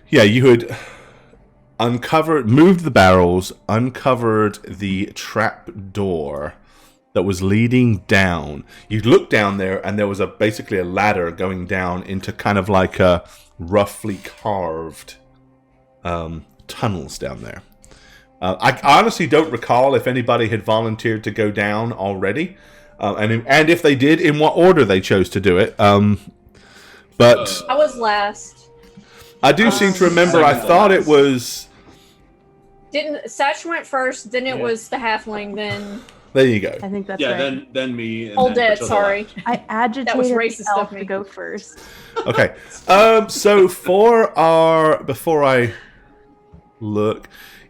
Yeah, you had moved the barrels, uncovered the trap door that was leading down. You looked down there, and there was basically a ladder going down into kind of like a roughly carved tunnels down there. I honestly don't recall if anybody had volunteered to go down already, and if they did, in what order they chose to do it. But I was last. I do seem to remember. I thought it was. Didn't Satch went first? Then it was the halfling. Then there you go. I think that's right. then me. And All then dead. Bertilda Sorry. left. I agitated That was racist the elf of me. to go first. Okay. So before I look,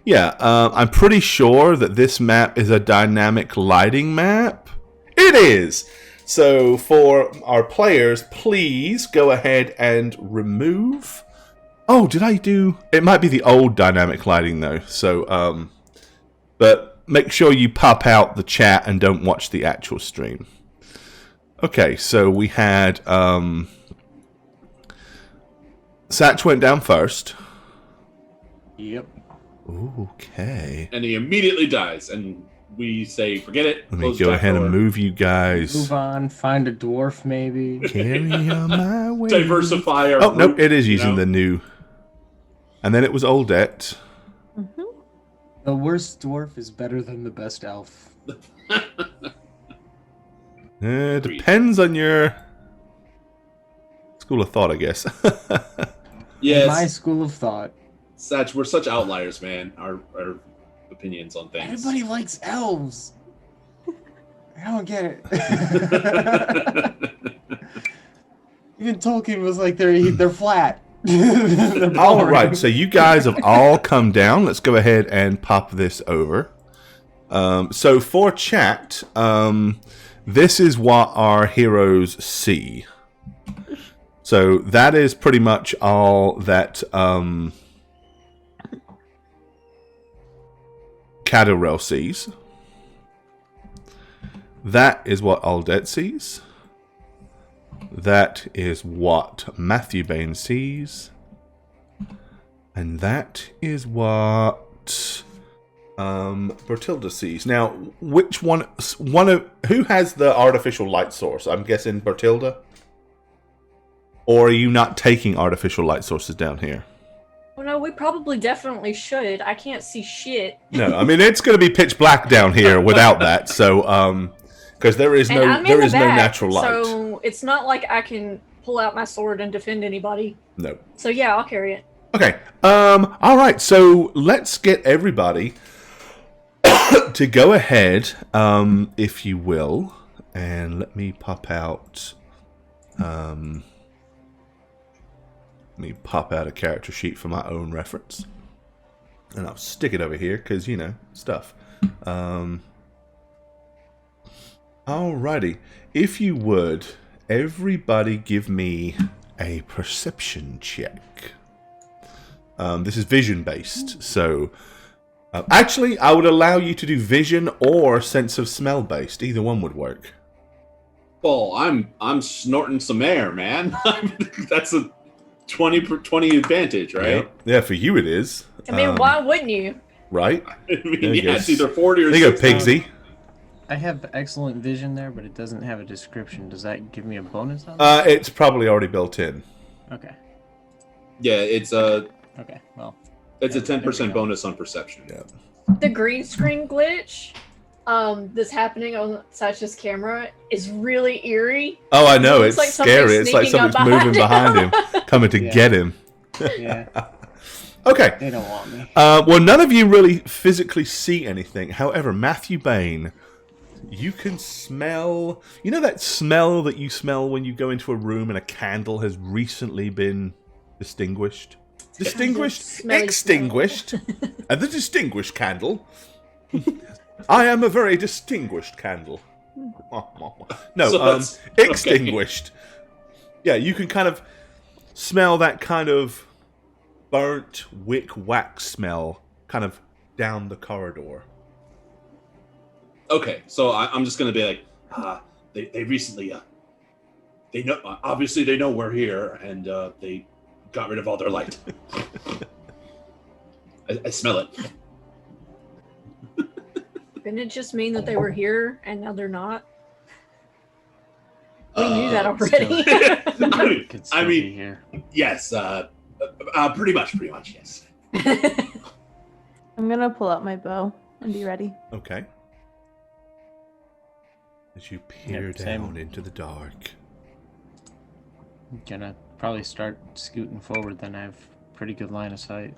I'm pretty sure that this map is a dynamic lighting map. It is. So for our players, please go ahead and remove. Oh, did I do? It might be the old dynamic lighting though. So, but make sure you pop out the chat and don't watch the actual stream. Okay, so we had Satch went down first. Yep. Okay. And he immediately dies, and we say, forget it. Let me go ahead and move you guys. Move on, find a dwarf maybe. Carry on my way. Diversify our Oh, group, nope, it is using the new. And then it was Oldette. Mm-hmm. The worst dwarf is better than the best elf. Depends on your school of thought, I guess. Yes. My school of thought. Satch, we're such outliers, man. Our opinions on things. Everybody likes elves. I don't get it. Even Tolkien was like, they're flat. They're All right, so you guys have all come down. Let's go ahead and pop this over. So for chat, this is what our heroes see. So that is pretty much all that Cadorel sees. That is what Aldette sees. That is what Matthew Bain sees. And that is what Bertilda sees. Now, which who has the artificial light source? I'm guessing Bertilda? Or are you not taking artificial light sources down here? Well, no, we probably definitely should. I can't see shit. No, I mean, it's going to be pitch black down here without that. So, because there is no natural light. So it's not like I can pull out my sword and defend anybody. No. So yeah, I'll carry it. Okay. All right. So let's get everybody to go ahead, if you will, and let me pop out. Let me pop out a character sheet for my own reference, and I'll stick it over here because stuff. Alrighty, if you would, everybody give me a perception check. This is vision based, so actually, I would allow you to do vision or sense of smell based. Either one would work. Well, I'm snorting some air, man. That's a 20 advantage, right? Yeah, for you it is. I mean, why wouldn't you? Right? I mean, it's either 40 or 60. There you go, Pigsy. I have excellent vision there, but it doesn't have a description. Does that give me a bonus on that? It's probably already built in. Okay. Yeah, it's Okay, well. It's a 10% bonus on perception. Yeah. The green screen glitch that's happening on Satch's camera is really eerie. Oh, I know. It's like scary. It's like sneaking up something's moving behind him, coming to get him. Yeah. Okay. They don't want me. Well, none of you really physically see anything. However, Matthew Bain, you can smell... You know that smell that you smell when you go into a room and a candle has recently been distinguished? Distinguished? Extinguished. And the distinguished candle. I am a very distinguished candle. No, So extinguished. Yeah, you can kind of smell that kind of burnt wick wax smell kind of down the corridor. Okay, so I'm just gonna be like, they recently, they know, obviously they know we're here, and they got rid of all their light. I smell it. Didn't it just mean that they were here and now they're not? We knew that already. Could I still mean, be here. yes. Pretty much, yes. I'm gonna pull out my bow and be ready. Okay. As you peer Yep, same. down into the dark. Gonna probably start scooting forward. Then I have pretty good line of sight.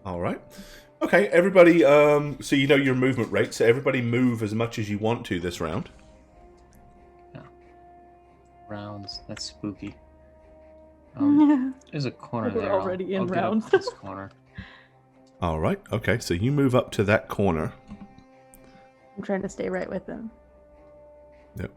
All right. Okay, everybody. So you know your movement rate. So everybody move as much as you want to this round. Rounds. That's spooky. I'm There's a corner We're there. already in I'll get up rounds. to this corner. All right. Okay. So you move up to that corner. trying to stay right with them. Yep.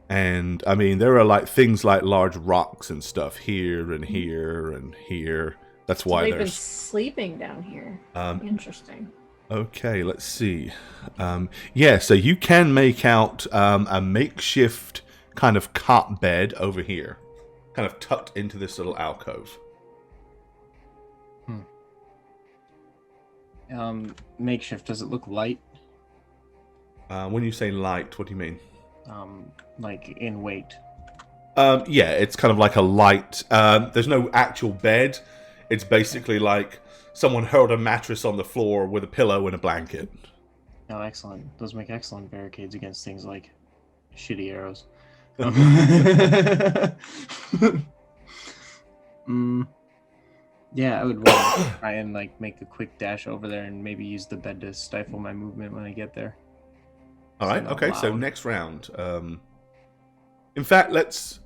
And I mean, there are like things like large rocks and stuff here and here and here. That's why They've been there's. sleeping down here. Interesting. Okay, let's see. Yeah, so you can make out a makeshift kind of cot bed over here, kind of tucked into this little alcove. Makeshift. Does it look light? When you say light, what do you mean? Like in weight. Yeah, it's kind of like a light. There's no actual bed. It's basically like someone hurled a mattress on the floor with a pillow and a blanket. Oh, excellent. Those make excellent barricades against things like shitty arrows. Yeah, I would want to try and like make a quick dash over there and maybe use the bed to stifle my movement when I get there. All right. not Okay. So loud. next round. In fact, let's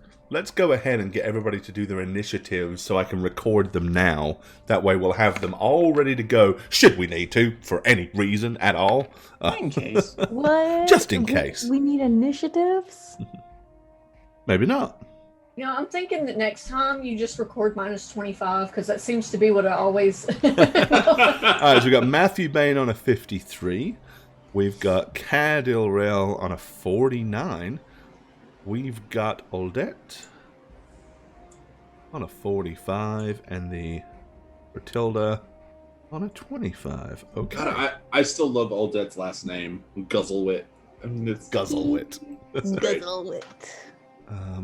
go ahead and get everybody to do their initiatives so I can record them now. That way, we'll have them all ready to go. Should we need to, for any reason at all? In case. What? Just in case. We need initiatives? Maybe not. You know, I'm thinking that next time you just record -25 because that seems to be what I always. All right. So we've got Matthew Bain on a 53. We've got Cadil Rail on a 49. We've got Oldette on a 45, and the Bertilda on a 25. Okay. God, I still love Oldette's last name, Guzzlewit. I mean, it's Guzzlewit. Guzzle it.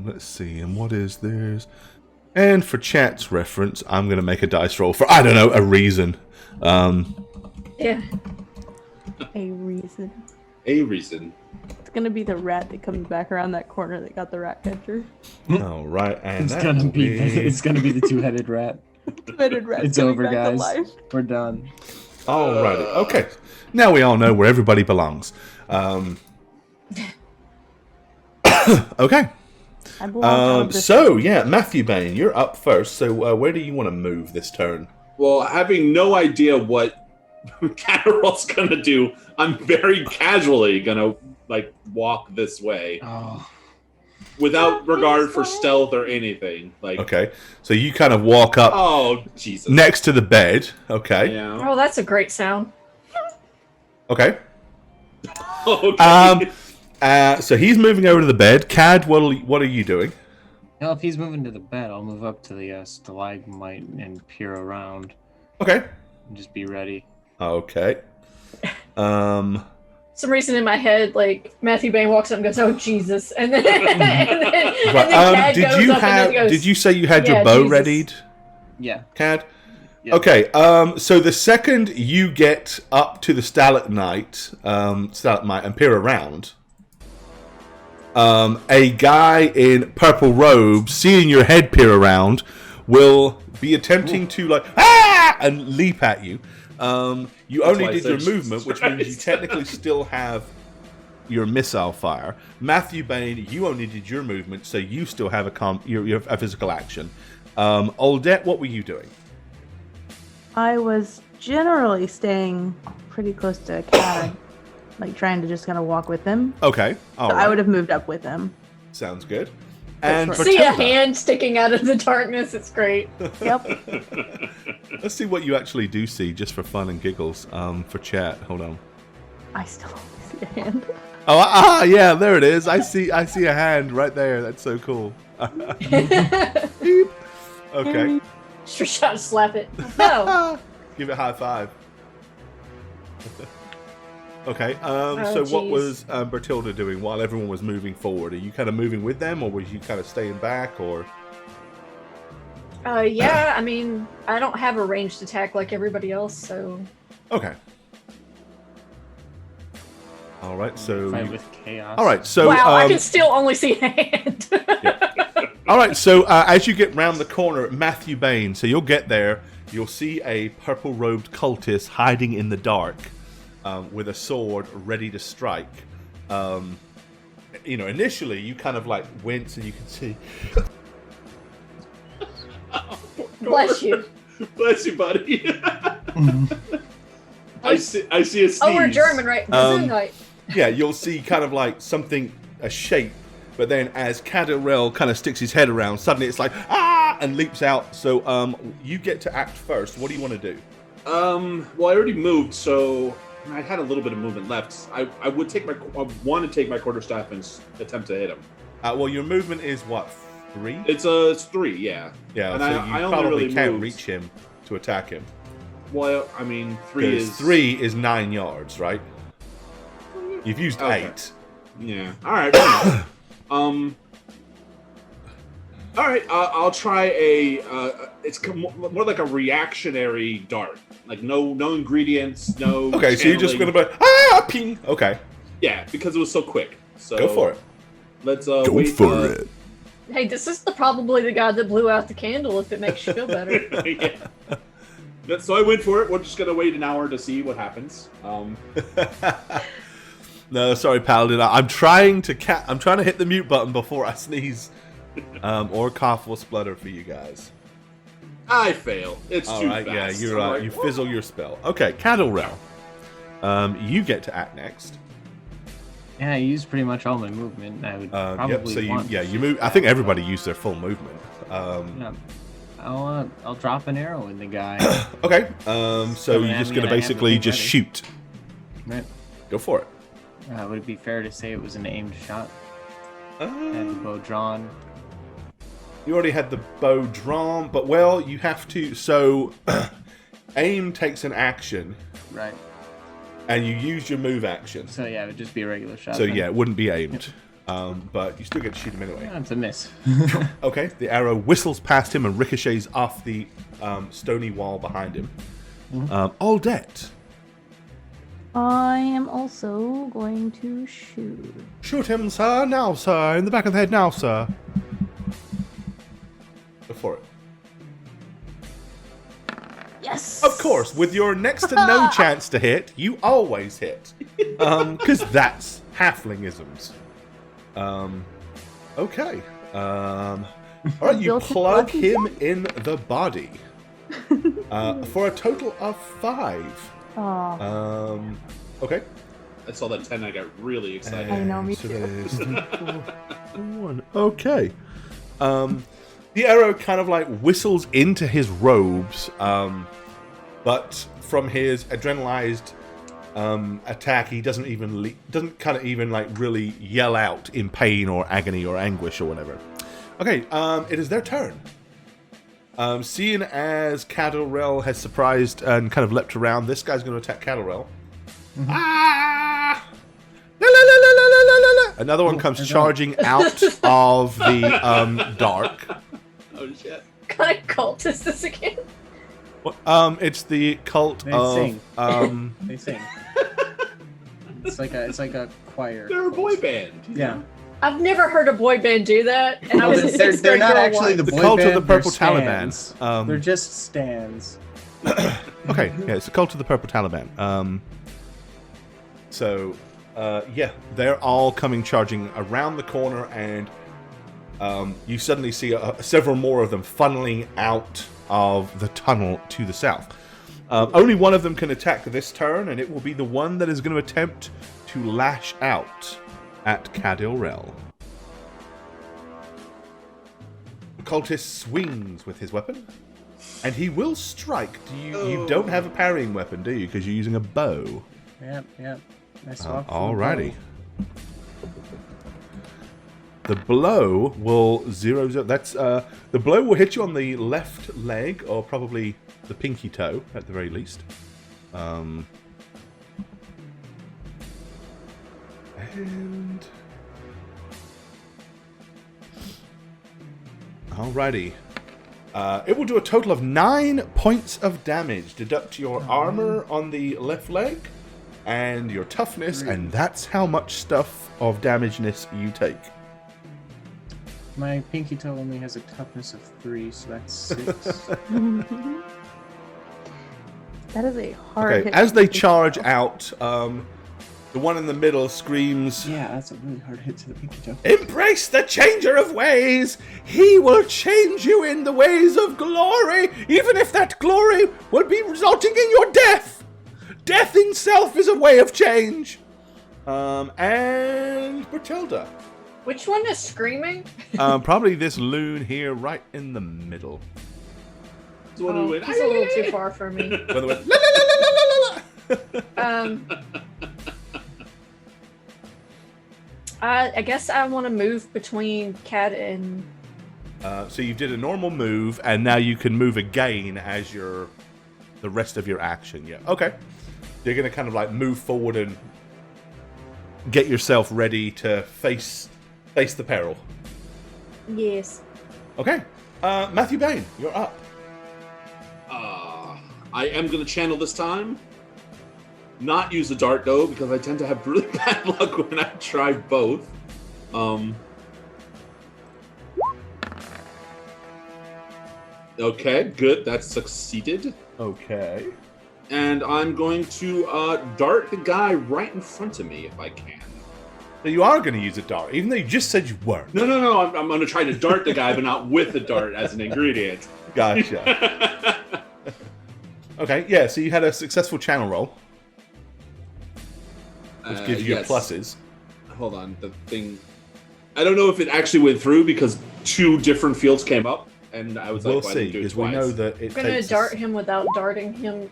Let's see, and what is theirs? And for chat's reference, I'm going to make a dice roll for, I don't know, a reason. Yeah. A reason. a reason. It's gonna be the rat that comes back around that corner that got the rat catcher. All right, and It's that gonna will be it's gonna be the two-headed rat. Fetid rat It's coming over, back to guys. life. We're done. Alrighty, okay. Now we all know where everybody belongs. Okay. I belong on this. So, yeah, Matthew Bain, you're up first. So, where do you want to move this turn? Well, having no idea what Catterall's gonna do, I'm very casually gonna like walk this way Oh, without regard for stealth or anything. Like, Okay, so you kind of walk up oh Jesus, next to the bed. Okay. yeah, Oh, that's a great sound. Okay. okay. So he's moving over to the bed. Cad, what are you doing? now if he's moving to the bed, I'll move up to the stalagmite and peer around Okay. and just be ready. Okay. Some reason in my head, like Matthew Bain walks up and goes, "Oh Jesus!" and then, and then Cad did goes you up and have? then goes, Did you say you had your "Yeah, bow Jesus." readied, Yeah. Cad? Yeah. Okay. So the second you get up to the stalagmite, and peer around, a guy in purple robes, seeing your head peer around, will be attempting to like and leap at you. You That's only why I did said your Jesus movement, which means you Christ. technically still have your missile fire. Matthew Bain, you only did your movement, so you still have a physical action. Oldette, what were you doing? I was generally staying pretty close to Cad, like trying to just kind of walk with him. Okay, all So right. I would have moved up with him. Sounds good. And short. See a Bertilda, hand sticking out of the darkness. It's great. Yep. let's see what you actually do see, just for fun and giggles. For chat, hold on. I still only see a hand. Oh, yeah, there it is. I see a hand right there. That's so cool. Beep. Okay. Just trying to slap it. No. Give it a high five. Okay. Oh, So what geez. was Bertilda doing while everyone was moving forward? Are you kind of moving with them, or was you kind of staying back, or? Yeah. I mean, I don't have a ranged attack like everybody else, so. Okay. All right. So. Fight with chaos. All right. So. Wow, I can still only see a hand. All right, so as you get round the corner, Matthew Bain, so you'll get there, you'll see a purple-robed cultist hiding in the dark with a sword ready to strike. Initially, you kind of like wince and you can see... Bless you. Bless you, buddy. I see a sneeze. Oh, we're German, right? Gesundheit. Yeah, you'll see kind of like something, a shape, but then as Cadorel kind of sticks his head around, suddenly it's like, ah, and leaps out. So you get to act first. What do you want to do? Well, I already moved, so I had a little bit of movement left. I want to take my quarterstaff and attempt to hit him. Well, your movement is what, 3? It's 3, yeah. Yeah, And so I you only probably really can't moved. reach him to attack him. Well, I mean, 3 is 3 is 9 yards, right? You've used Okay. 8. Yeah. All right. fair enough. All right. I'll try a. It's more like a reactionary dart. Like no ingredients, no. Okay, so you're just channeling. gonna be ping. Okay, Yeah, because it was so quick. So go for it. Let's Go wait for it. Hey, this is probably the guy that blew out the candle, if it makes you feel better. Yeah. So I went for it. We're just gonna wait an hour to see what happens. No, sorry, Paladin. I'm trying to hit the mute button before I sneeze, or cough or splutter for you guys. I fail. It's All too right, yeah, fast. you're I'm you like, fizzle your spell. Okay, Cadorel. You get to act next. Yeah, I used pretty much all my movement. I would probably Yep. So want you move. I think everybody used their full movement. Yeah. I'll drop an arrow in the guy. Okay. So Coming you're at just me gonna and I have basically everything just ready. shoot. Right. Go for it. Would it be fair to say it was an aimed shot? I had the bow drawn. You already had the bow drawn, but well, you have to. So, aim takes an action, Right. and you use your move action. So yeah, it would just be a regular shot. So then. yeah, it wouldn't be aimed, but you still get to shoot him anyway. Yeah, it's a miss. Okay, the arrow whistles past him and ricochets off the stony wall behind him. Aldette, I am also going to shoot. shoot him, sir. Now, sir. In the back of the head, now, sir. Go for it. Yes! Of course, with your next to no chance to hit, you always hit. Because that's halflingisms. Okay. Alright, you Built-in plug weapon him in the body. For a total of 5. Aw, Okay. I saw that 10. I got really excited. I know, me So too. there's 3, 4, 1. Okay. The arrow kind of like whistles into his robes, but from his adrenalized attack, he doesn't kind of even like really yell out in pain or agony or anguish or whatever. Okay, it is their turn. Seeing as Cadorel has surprised and kind of leapt around, this guy's going to attack Cadorel. Ah! La, la, la, la, la, la, la, la. Another one comes charging out of the dark. Oh shit! What kind of cult is this again? It's the cult They of sing. They sing. It's like a choir. They're a boy band. Yeah. I've never heard a boy band do that, and I was in they're sixth grade not girl actually once. the The boy cult of band, the Purple they're Taliban. stands. They're just stands. Okay, yeah, it's the cult of the Purple Taliban. So, yeah, they're all coming charging around the corner, and you suddenly see several more of them funneling out of the tunnel to the south. Only one of them can attack this turn, and it will be the one that is going to attempt to lash out at Cadorel. The cultist swings with his weapon, and he will strike. You don't have a parrying weapon, do you? Because you're using a bow. Yep. I swapped for the Alrighty. bow. The blow will 0, 0. That's the blow will hit you on the left leg, or probably the pinky toe at the very least. And alrighty, it will do a total of 9 points of damage. Deduct your armor on the left leg and your toughness, and that's how much stuff of damageness you take. My pinky toe only has a toughness of 3, so that's 6. That is a hard Okay, hit. as they charge out, the one in the middle screams, Yeah, that's a really hard hit to the pinky toe. "Embrace the changer of ways! He will change you in the ways of glory, even if that glory will be resulting in your death! Death itself is a way of change!" And Bertilda. Which one is screaming? Probably this loon here, right in the middle. It's the one who went, He's a little too far for me. By the way, la, la, la, la, la, la, I guess I want to move between Cat and. so you did a normal move, and now you can move again as the rest of your action. Yeah. Okay. You're gonna kind of like move forward and get yourself ready to face the peril. Yes. Okay. Matthew Bain, you're up. I am going to channel this time. Not use the dart, though, because I tend to have really bad luck when I try both. Okay, good. That's succeeded. Okay. And I'm going to dart the guy right in front of me if I can. So you are going to use a dart, even though you just said you weren't. No. I'm going to try to dart the guy, but not with the dart as an ingredient. Gotcha. Okay, yeah, so you had a successful channel roll, which gives you yes. pluses. Hold on, the thing. I don't know if it actually went through because 2 different fields came up, and I was We'll like, why see, didn't do it because we twice? know that it I'm gonna takes... dart him without darting him.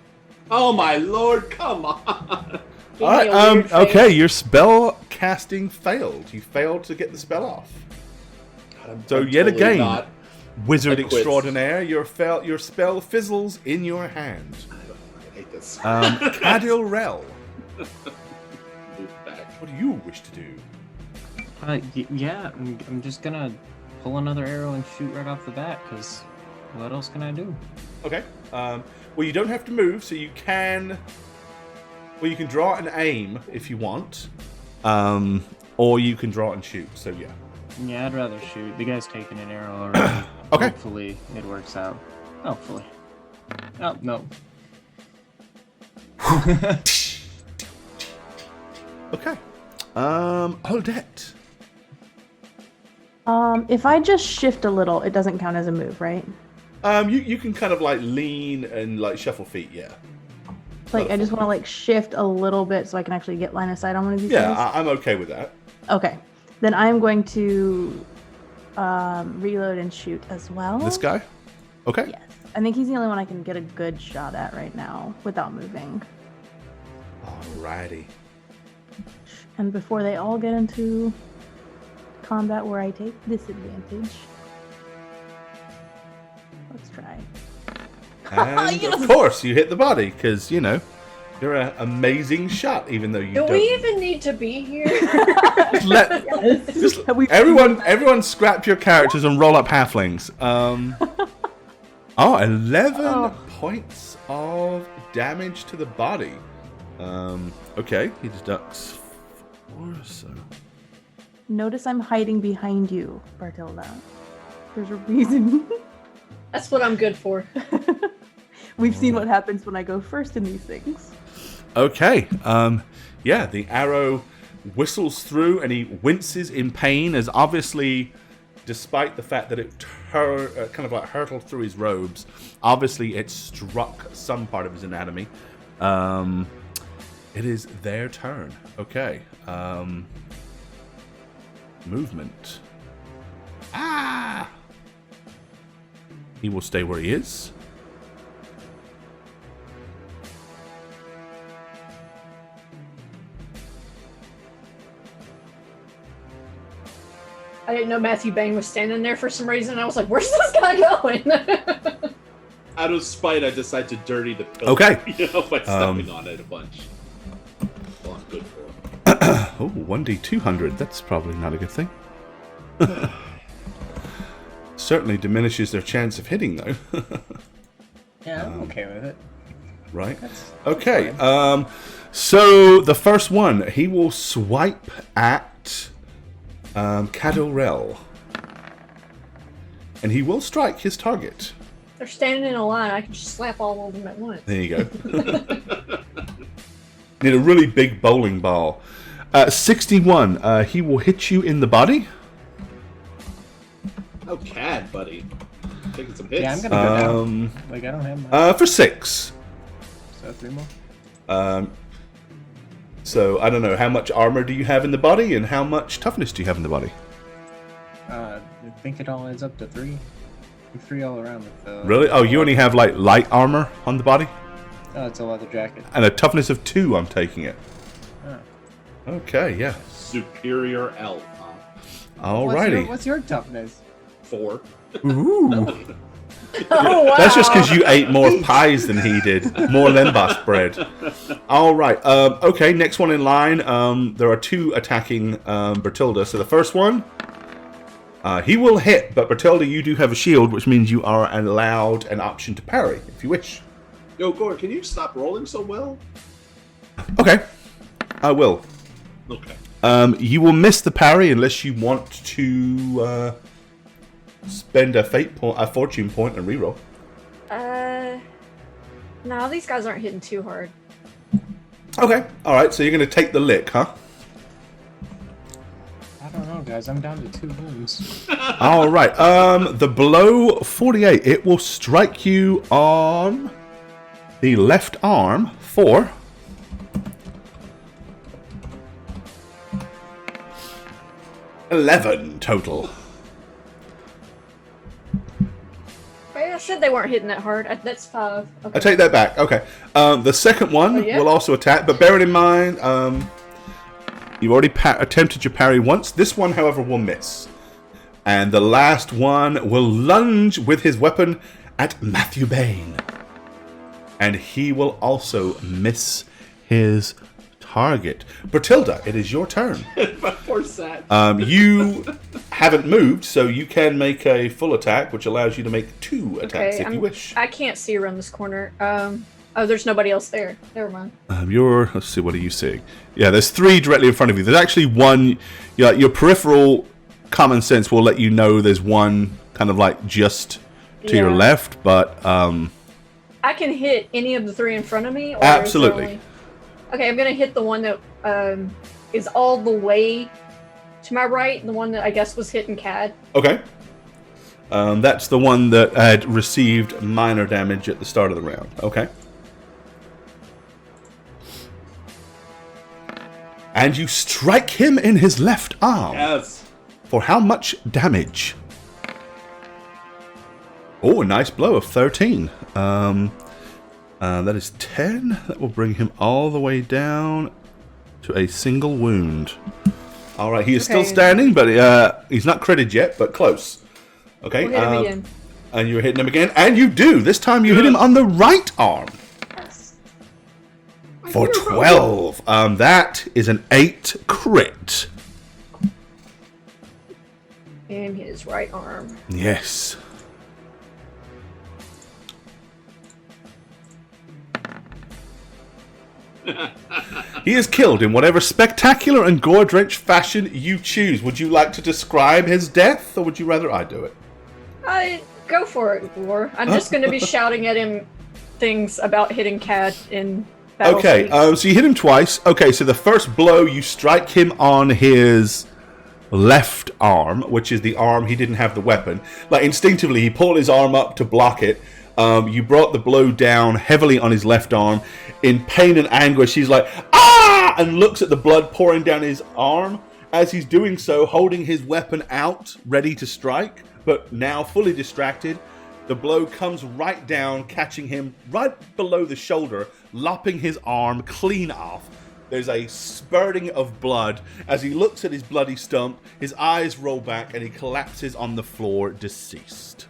Oh my lord, come on! Give All me a right, weird face. okay, your spell casting failed. You failed to get the spell off. So I'm yet totally again, not- wizard I quit. extraordinaire, your spell fizzles in your hand. I hate this. Cadil Rel, Move back. what do you wish to do? Yeah, I'm just gonna pull another arrow and shoot right off the bat, because what else can I do? Okay. Well, you don't have to move, so you can... Well, you can draw and aim if you want. Or you can draw and shoot, so yeah. Yeah, I'd rather shoot. The guy's taking an arrow already. Okay. Hopefully it works out. Hopefully. Oh, no. Okay. Odette. If I just shift a little, it doesn't count as a move, right? You can kind of like lean and like shuffle feet, yeah. Like, I just want to like shift a little bit so I can actually get line of sight on one of these Yeah, guys. I'm okay with that. Okay. Then I'm going to reload and shoot as well. This guy? Okay. Yes. I think he's the only one I can get a good shot at right now without moving. Alrighty. And before they all get into combat where I take disadvantage. Let's try. And Yes! of course, you hit the body, because, you know, you're an amazing shot, even though you Do don't. we even need to be here? Everyone scrap your characters and roll up halflings. 11 points of damage to the body. Okay, he deducts 4 or so. Notice I'm hiding behind you, Bartilda. There's a reason. That's what I'm good for. We've seen what happens when I go first in these things. Okay, yeah, the arrow whistles through and he winces in pain as obviously, despite the fact that it kind of like hurtled through his robes, obviously it struck some part of his anatomy. It is their turn. Okay. Movement. Ah! He will stay where he is. didn't know Matthew Bain was standing there for some reason. I was like, where's this guy going? Out of spite, I decided to dirty the pillow. Okay. By stepping on it a bunch. Well, I'm good for it. Oh, 1d200. That's probably not a good thing. Certainly diminishes their chance of hitting, though. Yeah, I'm okay with it. Right. That's Okay. So the first one, he will swipe at Cadorel. And he will strike his target. They're standing in a line. I can just slap all of them at once. There you go. Need a really big bowling ball. 61. He will hit you in the body. Oh, Cad, buddy. Taking some hits. Yeah, I'm gonna go down. Like, I don't have my... For 6. So 3 more? So, I don't know, how much armor do you have in the body, and how much toughness do you have in the body? I think it all adds up to 3. 3 all around. With, Really? Oh, you only have, like, light armor on the body? Oh, it's a leather jacket. And a toughness of 2, I'm taking it. Oh. Okay, yeah. Superior elf, huh? Alrighty. What's your toughness? 4. Ooh. Oh, wow. That's just because you ate more pies than he did. More lembas bread. All right. Okay, next one in line. There are 2 attacking Bertilda. So the first one, he will hit. But Bertilda, you do have a shield, which means you are allowed an option to parry, if you wish. Yo, Gore, can you stop rolling so well? Okay. I will. Okay. You will miss the parry unless you want to spend a fortune point and reroll. No, these guys aren't hitting too hard. Okay. All right. So you're going to take the lick, huh? I don't know, guys. I'm down to 2 wounds. All right. The blow 48. It will strike you on the left arm for 11 total. I said they weren't hitting that hard. That's 5. Okay. I take that back. Okay. The second one will also attack, but bearing in mind, you've already attempted your parry once. This one, however, will miss. And the last one will lunge with his weapon at Matthew Bain. And he will also miss his target. Bertilda, it is your turn. My poor Sat. You haven't moved, so you can make a full attack, which allows you to make 2 attacks if you wish. I can't see around this corner. Oh, there's nobody else there. Never mind. Let's see, what are you seeing? Yeah, there's 3 directly in front of you. There's actually one, your peripheral common sense will let you know there's one kind of like just to your left, but... I can hit any of the 3 in front of me? Or absolutely. Okay, I'm going to hit the one that is all the way to my right, the one that I guess was hitting Cad. Okay. That's the one that had received minor damage at the start of the round. Okay. And you strike him in his left arm. Yes. For how much damage? Oh, a nice blow of 13. That is 10. That will bring him all the way down to a single wound. All right, he is still standing, but he's not critted yet, but close. Okay. We'll hit him again. And you're hitting him again, and you do. This time you hit him on the right arm. Yes. For 12. That is an 8 crit. In his right arm. Yes. He is killed in whatever spectacular and gore-drenched fashion you choose. Would you like to describe his death, or would you rather I do it? Go for it, War. I'm just going to be shouting at him things about hitting Cad in battle. Okay, so you hit him twice. Okay, so the first blow, you strike him on his left arm, which is the arm he didn't have the weapon. Like, instinctively, he pulled his arm up to block it. You brought the blow down heavily on his left arm. In pain and anguish, he's like, ah! And looks at the blood pouring down his arm. As he's doing so, holding his weapon out, ready to strike, but now fully distracted. The blow comes right down, catching him right below the shoulder, lopping his arm clean off. There's a spurting of blood. As he looks at his bloody stump, his eyes roll back and he collapses on the floor, deceased.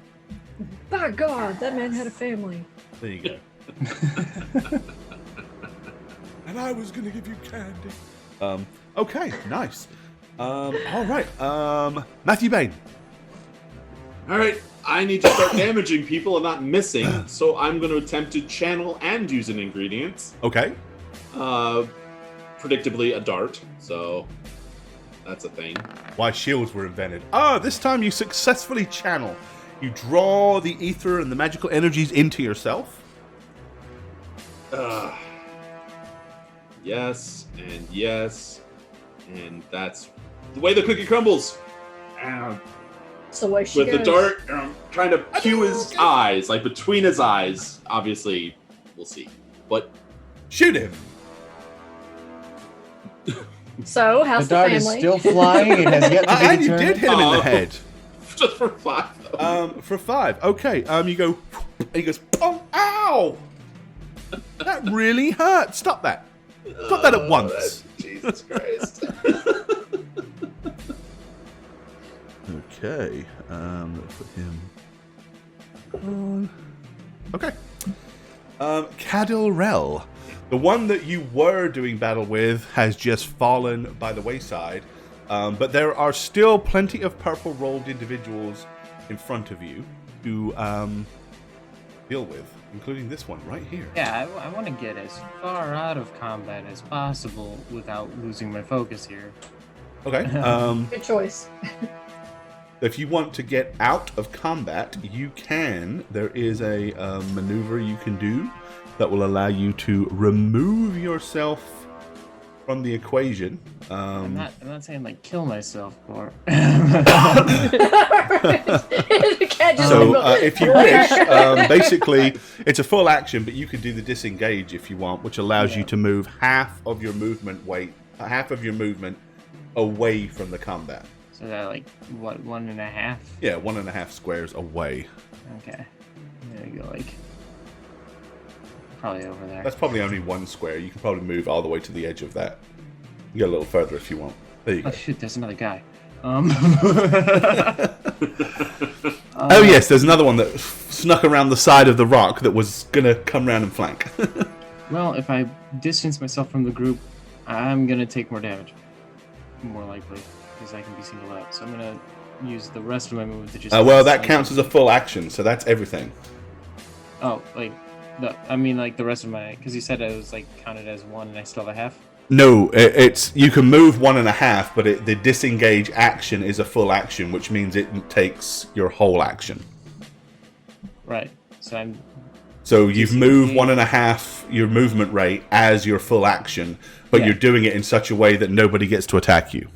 By God, that man had a family. There you go. And I was going to give you candy. Okay, nice. All right. Matthew Bain. All right, I need to start damaging people and not missing, so I'm going to attempt to channel and use an ingredient. Okay. Predictably a dart, so that's a thing. Why shields were invented. This time you successfully channel. You draw the ether and the magical energies into yourself. Yes, and that's the way the cookie crumbles. So way she With goes. the dart, I'm trying to pew his eyes, like between his eyes. Obviously, we'll see. But Shoot him. So, how's The the, dart family? is still flying. It has yet to be And you determined. did hit him in the head. just for 5, though. For 5. Okay. You go. And he goes. Oh, ow! That really hurt. Stop that. Stop that at once. Jesus Christ. Okay. Let's put him on. Okay. Cadilrel. The one that you were doing battle with has just fallen by the wayside. But there are still plenty of purple rolled individuals in front of you to deal with, including this one right here. Yeah, I want to get as far out of combat as possible without losing my focus here. Okay. Good choice. If you want to get out of combat, you can. There is a maneuver you can do that will allow you to remove yourself from the equation. I'm not saying like kill myself, or The cat just So like, if you wish, basically it's a full action, but you can do the disengage if you want, which allows you to move half of your movement away from the combat. so that like what 1.5? Yeah, 1.5 squares away. Okay, there you go. Like probably over there. That's probably only 1 square. You can probably move all the way to the edge of that. You go a little further if you want. There you go. Oh shoot, there's another guy. Oh yes, there's another one that snuck around the side of the rock that was gonna come around and flank. Well, if I distance myself from the group, I'm gonna take more damage. More likely, because I can be singled out. So I'm gonna use the rest of my move to just. Well, that counts as a full action, so that's everything. Oh, like, I mean, like the rest of my, because you said it was like counted as 1, and I still have a half. No, it's you can move 1.5, but the disengage action is a full action, which means it takes your whole action. Right. So you've moved Disengage. 1.5 your movement rate as your full action, but Yeah. you're doing it in such a way that nobody gets to attack you.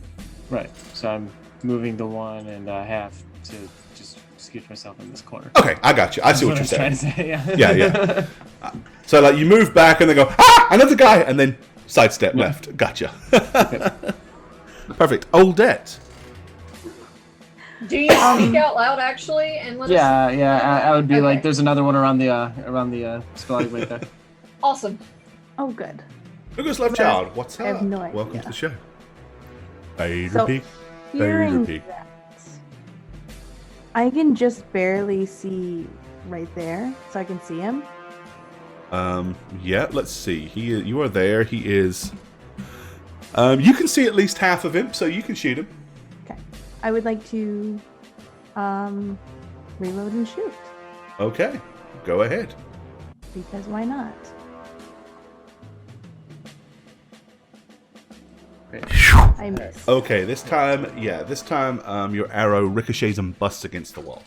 Right. So I'm moving the 1.5 to just scooch myself in this corner. Okay, I got you. I see what you're I'm saying. trying to say, Yeah. So like you move back and then go, another guy, and then sidestep left. Gotcha. Perfect. Odette. do you speak out loud actually and let us? I would be like, Okay. there's another one around the spelling right there. Awesome. Oh, good. Lucas Love Child, what's I up? have no idea. Welcome to the show. Vader So, Peak. Hearing Peak. that, I can just barely see right there, so I can see him. Yeah, let's see. You are there. He is. You can see at least half of him, so you can shoot him. Okay. I would like to reload and shoot, Okay, go ahead. because why not? I missed. Okay, this time, your arrow ricochets and busts against the wall.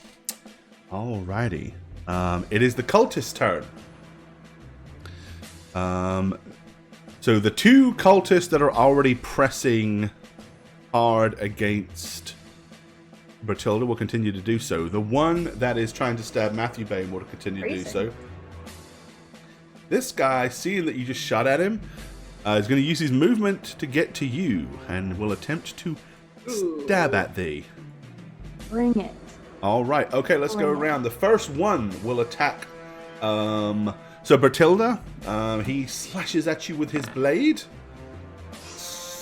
Alrighty. It is the cultist's turn. So the 2 cultists that are already pressing hard against Bertilda will continue to do so. The one that is trying to stab Matthew Bain will continue to do so. This guy, seeing that you just shot at him, is going to use his movement to get to you and will attempt to stab at thee. Bring it. All right. Okay, let's go around. The first one will attack. So Bertilda, he slashes at you with his blade.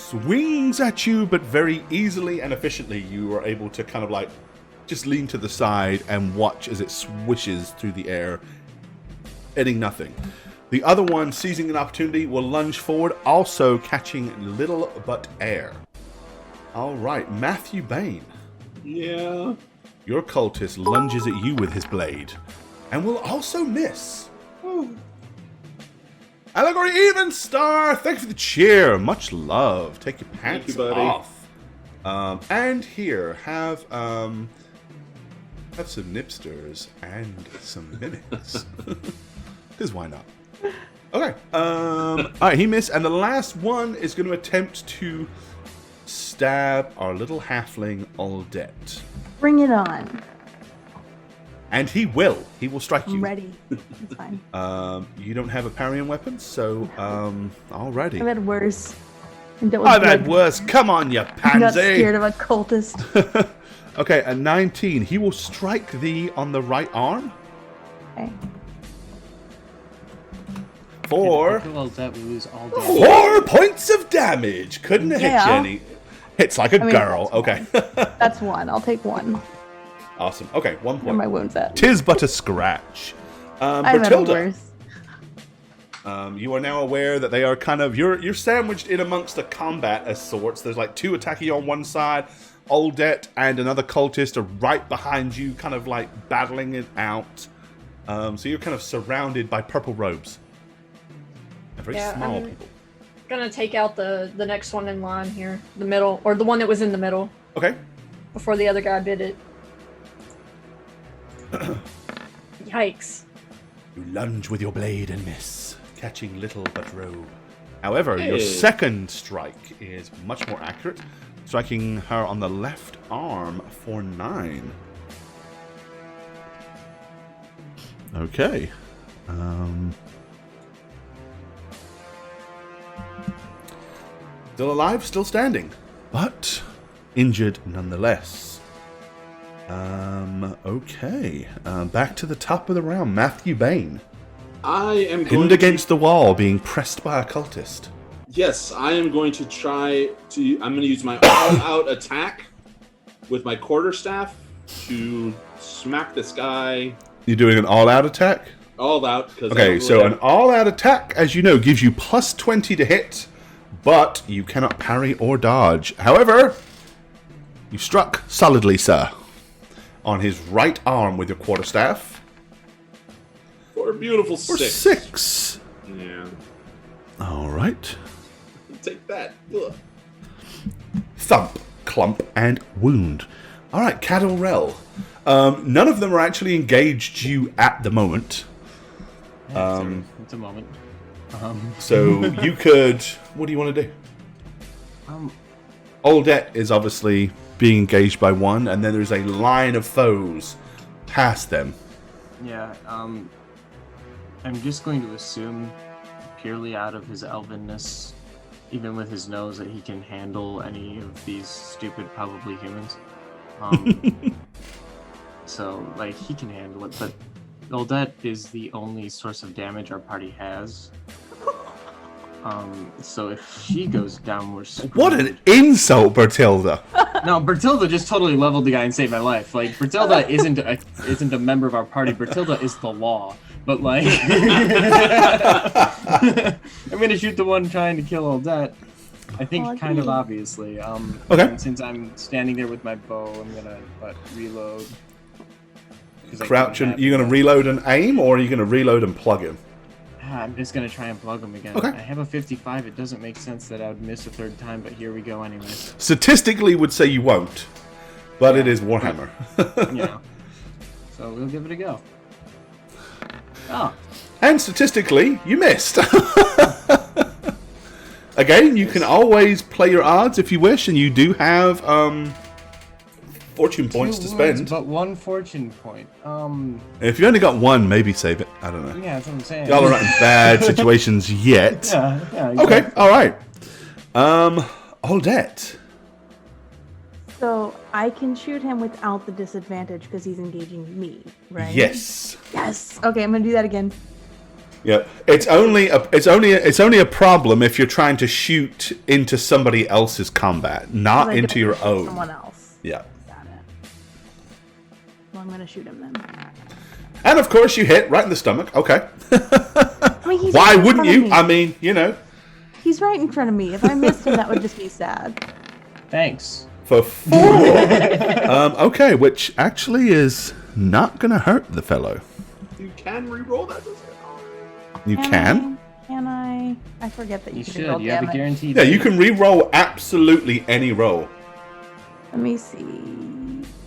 swings at you, but very easily and efficiently you are able to kind of like just lean to the side and watch as it swishes through the air, hitting nothing. The other one, seizing an opportunity, will lunge forward, also catching little but air. All right, Matthew Bain. Yeah. Your cultist lunges at you with his blade and will also miss. Allegory Evenstar, thank you for the cheer. Much love. Take your pants buddy. off. And here, have some nipsters and some mimics. Because why not? Okay. Alright, he missed. And the last one is going to attempt to stab our little halfling Aldette. Bring it on. And he will. He will strike you. I'm ready. It's fine. You don't have a parrying weapon, so alrighty. I've had worse. I've had worse. Come on, you pansy. I'm not scared of a cultist. Okay, a 19. He will strike thee on the right arm. Okay. For Well, that we lose all day. 4 points of damage. Couldn't have hit you any. Hits like a girl. Okay. That's one. I'll take one. Awesome. Okay, 1 Where point. are my wounds at? Tis but a scratch. I've had Bertilda, worse. you are now aware that they are kind of you're sandwiched in amongst a combat of sorts. There's like 2 attacking on one side. Aldette and another cultist are right behind you, kind of like battling it out. So you're kind of surrounded by purple robes. And very small people. Gonna take out the next one in line here, the middle, or the one that was in the middle. Okay. Before the other guy bit it. Yikes. You lunge with your blade and miss, catching little but robe. However, your second strike is much more accurate, striking her on the left arm for 9. Okay. Still alive, still standing, but injured nonetheless. Okay. Back to the top of the round. Matthew Bain. I am going Pinned against the wall, being pressed by a cultist. Yes, I am going to try to... I'm going to use my all-out attack with my quarterstaff to smack this guy. You're doing an all-out attack? All out. Okay, so an all-out attack, as you know, gives you plus 20 to hit, but you cannot parry or dodge. However, you struck solidly, sir, on his right arm with your quarterstaff. For a beautiful For 6. 6. Yeah. All right. Take that. Ugh. Thump, clump, and wound. All right, Cattle Rel. None of them are actually engaged you at the moment. Yeah, it's a moment. So you could... What do you want to do? Aldette is obviously being engaged by one, and then there's a line of foes past them. Yeah, I'm just going to assume, purely out of his elvenness, even with his nose, that he can handle any of these stupid, probably humans. So, like, he can handle it, but Aldette is the only source of damage our party has. So if she goes down, we're screwed. What an insult, Bertilda! No, Bertilda just totally leveled the guy and saved my life. Like, Bertilda isn't a member of our party. Bertilda is the law. But, like... I'm gonna shoot the one trying to kill Aldette. I think kind of obviously. Okay. And since I'm standing there with my bow, I'm gonna reload. Crouch and... You're going to reload and aim, or are you going to reload and plug him? I'm just gonna try and plug him again. Okay. I have a 55. It doesn't make sense that I would miss a third time, but here we go anyways. Statistically would say you won't, but it is Warhammer. Yeah. So we'll give it a go. Oh. And statistically, you missed. Again, you can always play your odds if you wish, and you do have fortune points to spend. But 1 fortune point. If you only got 1, maybe save it. I don't know. Yeah, that's what I'm saying. Y'all are not in bad situations yet. Yeah, exactly. Okay, all right. Aldette. So I can shoot him without the disadvantage because he's engaging me, right? Yes. Yes. Okay, I'm gonna do that again. Yep. It's only a problem if you're trying to shoot into somebody else's combat, not Like, into your shoot own. Someone else. Yeah. Got it. Well, I'm gonna shoot him then. And of course you hit right in the stomach. Okay. I mean, he's Why right in wouldn't front of you? me. I mean, you know. He's right in front of me. If I missed him, that would just be sad. Thanks. For 4. Okay, which actually is not going to hurt the fellow. You can re-roll that. You can? Can I? I forget that you You can should. roll You have a damage. guaranteed. Yeah, you can re-roll absolutely any roll. Let me see.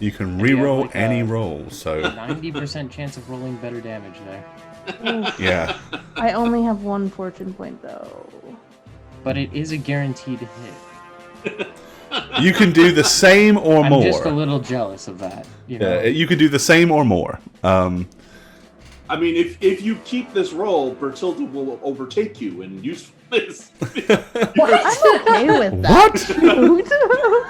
You can And you have, re-roll like, any a- roll. So 90% chance of rolling better damage there. Oof. yeah. I only have 1 fortune point though. But it is a guaranteed hit. You can do the same or I'm more. just a little jealous of that. You know? Yeah, you can do the same or more. I mean, if you keep this roll, Bertilda will overtake you and use this. I'm okay with that. What? Shoot.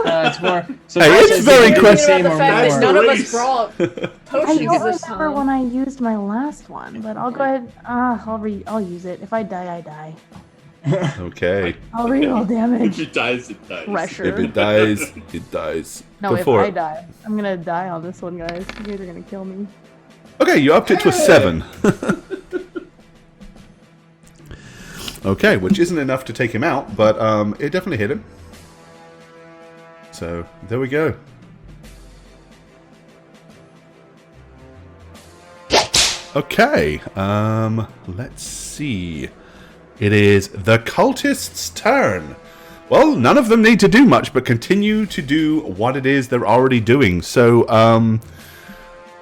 It's more. So Hey, Bryce it's says very you can do quick. the same About the or fact more. that none of us Race. brought I potions don't this remember time. when I used my last one, but I'll go ahead. I'll use it. If I die, I die. Okay. I'll reroll If damage. it dies, it dies. Pressure. If it dies, it dies. No, Go if for I it. die, I'm gonna die on this one, guys. You guys are gonna kill me. Okay, you upped it to a 7. Okay, which isn't enough to take him out, but it definitely hit him. So, there we go. Okay, let's see. It is the cultists' turn. Well, none of them need to do much, but continue to do what it is they're already doing. So,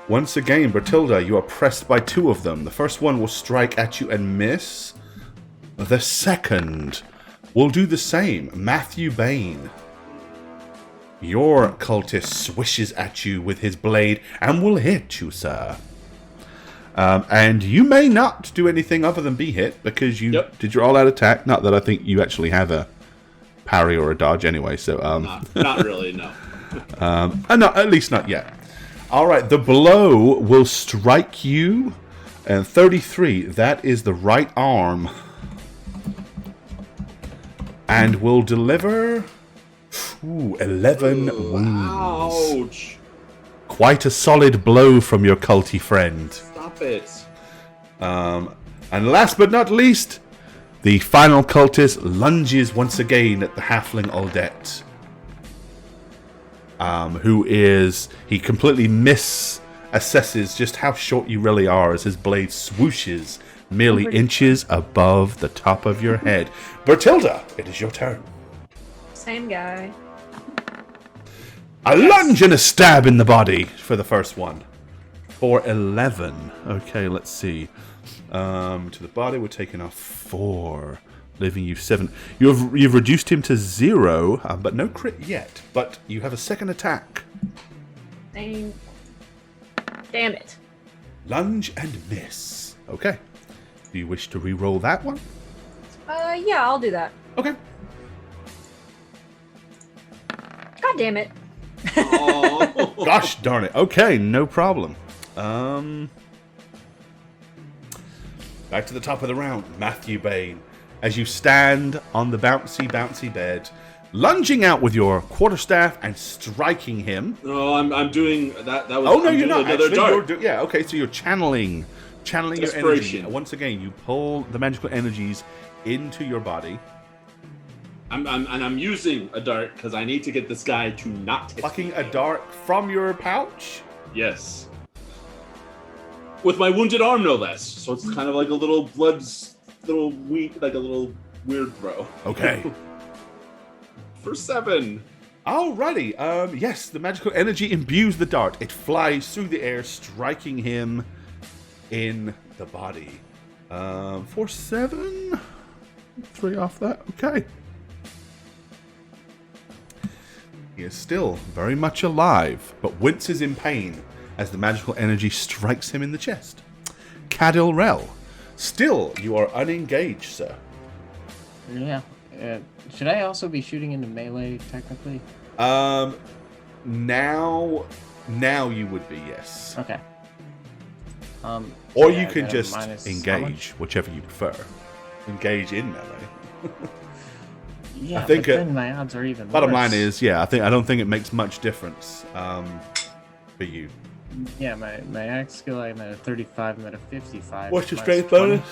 once again, Bertilda, you are pressed by 2 of them. The first one will strike at you and miss. The second will do the same. Matthew Bain. Your cultist swishes at you with his blade and will hit you, sir. And you may not do anything other than be hit because you did your all-out attack. Not that I think you actually have a parry or a dodge anyway. So Not really, no. no, at least not yet. All right, the blow will strike you, and 33. That is the right arm, and will deliver 11 wounds. Ouch! Quite a solid blow from your culty friend. Stop it. And last but not least, the final cultist lunges once again at the halfling Aldette. He completely misassesses just how short you really are as his blade swooshes merely inches above the top of your head. Bertilda, it is your turn. Same guy. A lunge and a stab in the body for the first one. For 11. Okay, let's see. To the body, we're taking off 4, leaving you 7. You've reduced him to 0, but no crit yet. But you have a second attack. Same. Damn it. Lunge and miss. Okay. Do you wish to re-roll that one? Yeah, I'll do that. Okay. God damn it. Oh. Gosh darn it. Okay, no problem. Back to the top of the round. Matthew Bain. As you stand on the bouncy bed, lunging out with your quarterstaff and striking him. No, I'm doing that. That was. Oh no, I'm you're doing not. Another Actually, dart. yeah, okay. So you're channeling your energy. Desperation. Once again, you pull the magical energies into your body. I'm using a dart because I need to get this guy to not hit Plucking me. a dart from your pouch. Yes. With my wounded arm, no less. So it's kind of like a little like a little weird throw. Okay. For 7. Alrighty. Yes, the magical energy imbues the dart. It flies through the air, striking him in the body. For 7. 3 off that. Okay. He is still very much alive, but winces in pain as the magical energy strikes him in the chest. Cadil Rel. Still, you are unengaged, sir. Yeah. Should I also be shooting into melee, technically? Now you would be, yes. Okay. Or yeah, you I can got a just minus how engage, whichever you prefer. Engage in melee. much? Yeah, I think but then my odds are even Bottom worse. line is, yeah, I don't think it makes much difference for you. Yeah, my axe skill, I'm at a 35, I'm at a 55. What's your minus strength 20.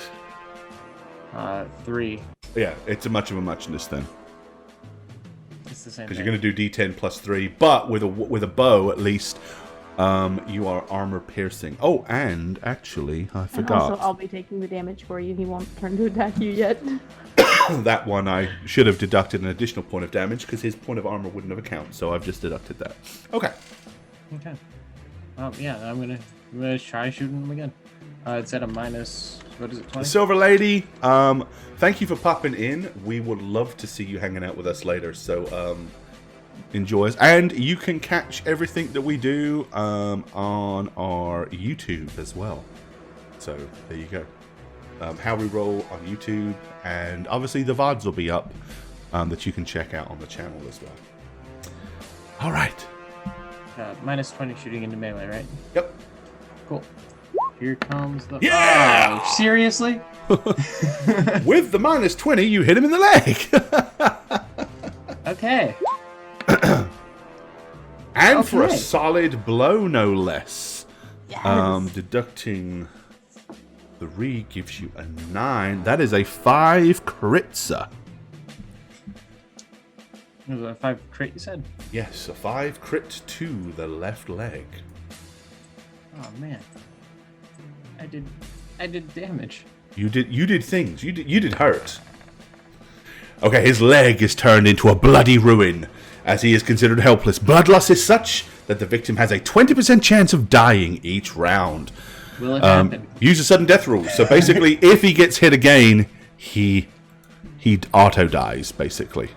bonus? 3. Yeah, it's a much of a muchness then, It's the same because thing. you're going to do D10 plus 3. But with a bow, at least, you are armor piercing. Oh, and actually, I And forgot also, I'll be taking the damage for you. He won't turn to attack you yet. that one. I should have deducted an additional point of damage because his point of armor wouldn't have accounted. So I've just deducted that. Okay. Okay. Yeah, I'm gonna try shooting him again. It's at a minus. What is it? 20. Silver Lady, thank you for popping in. We would love to see you hanging out with us later. So enjoy us, and you can catch everything that we do on our YouTube as well. So there you go. How we roll on YouTube, and obviously the VODs will be up that you can check out on the channel as well. All right. Minus 20 shooting into melee, right? Yep. Cool. Here comes the. Yeah! Oh, seriously? With the minus 20, you hit him in the leg. Okay. And for a Okay. solid blow, no less. Yes. Deducting 3 gives you a 9. That is a 5 critza. It was a 5 crit, you said? Yes, a 5 crit to the left leg. Oh man. I did damage. You did things. You did hurt. Okay, his leg is turned into a bloody ruin as he is considered helpless. Blood loss is such that the victim has a 20% chance of dying each round. Will it happen? Use a sudden death rule. So basically, if he gets hit again, he auto dies, basically.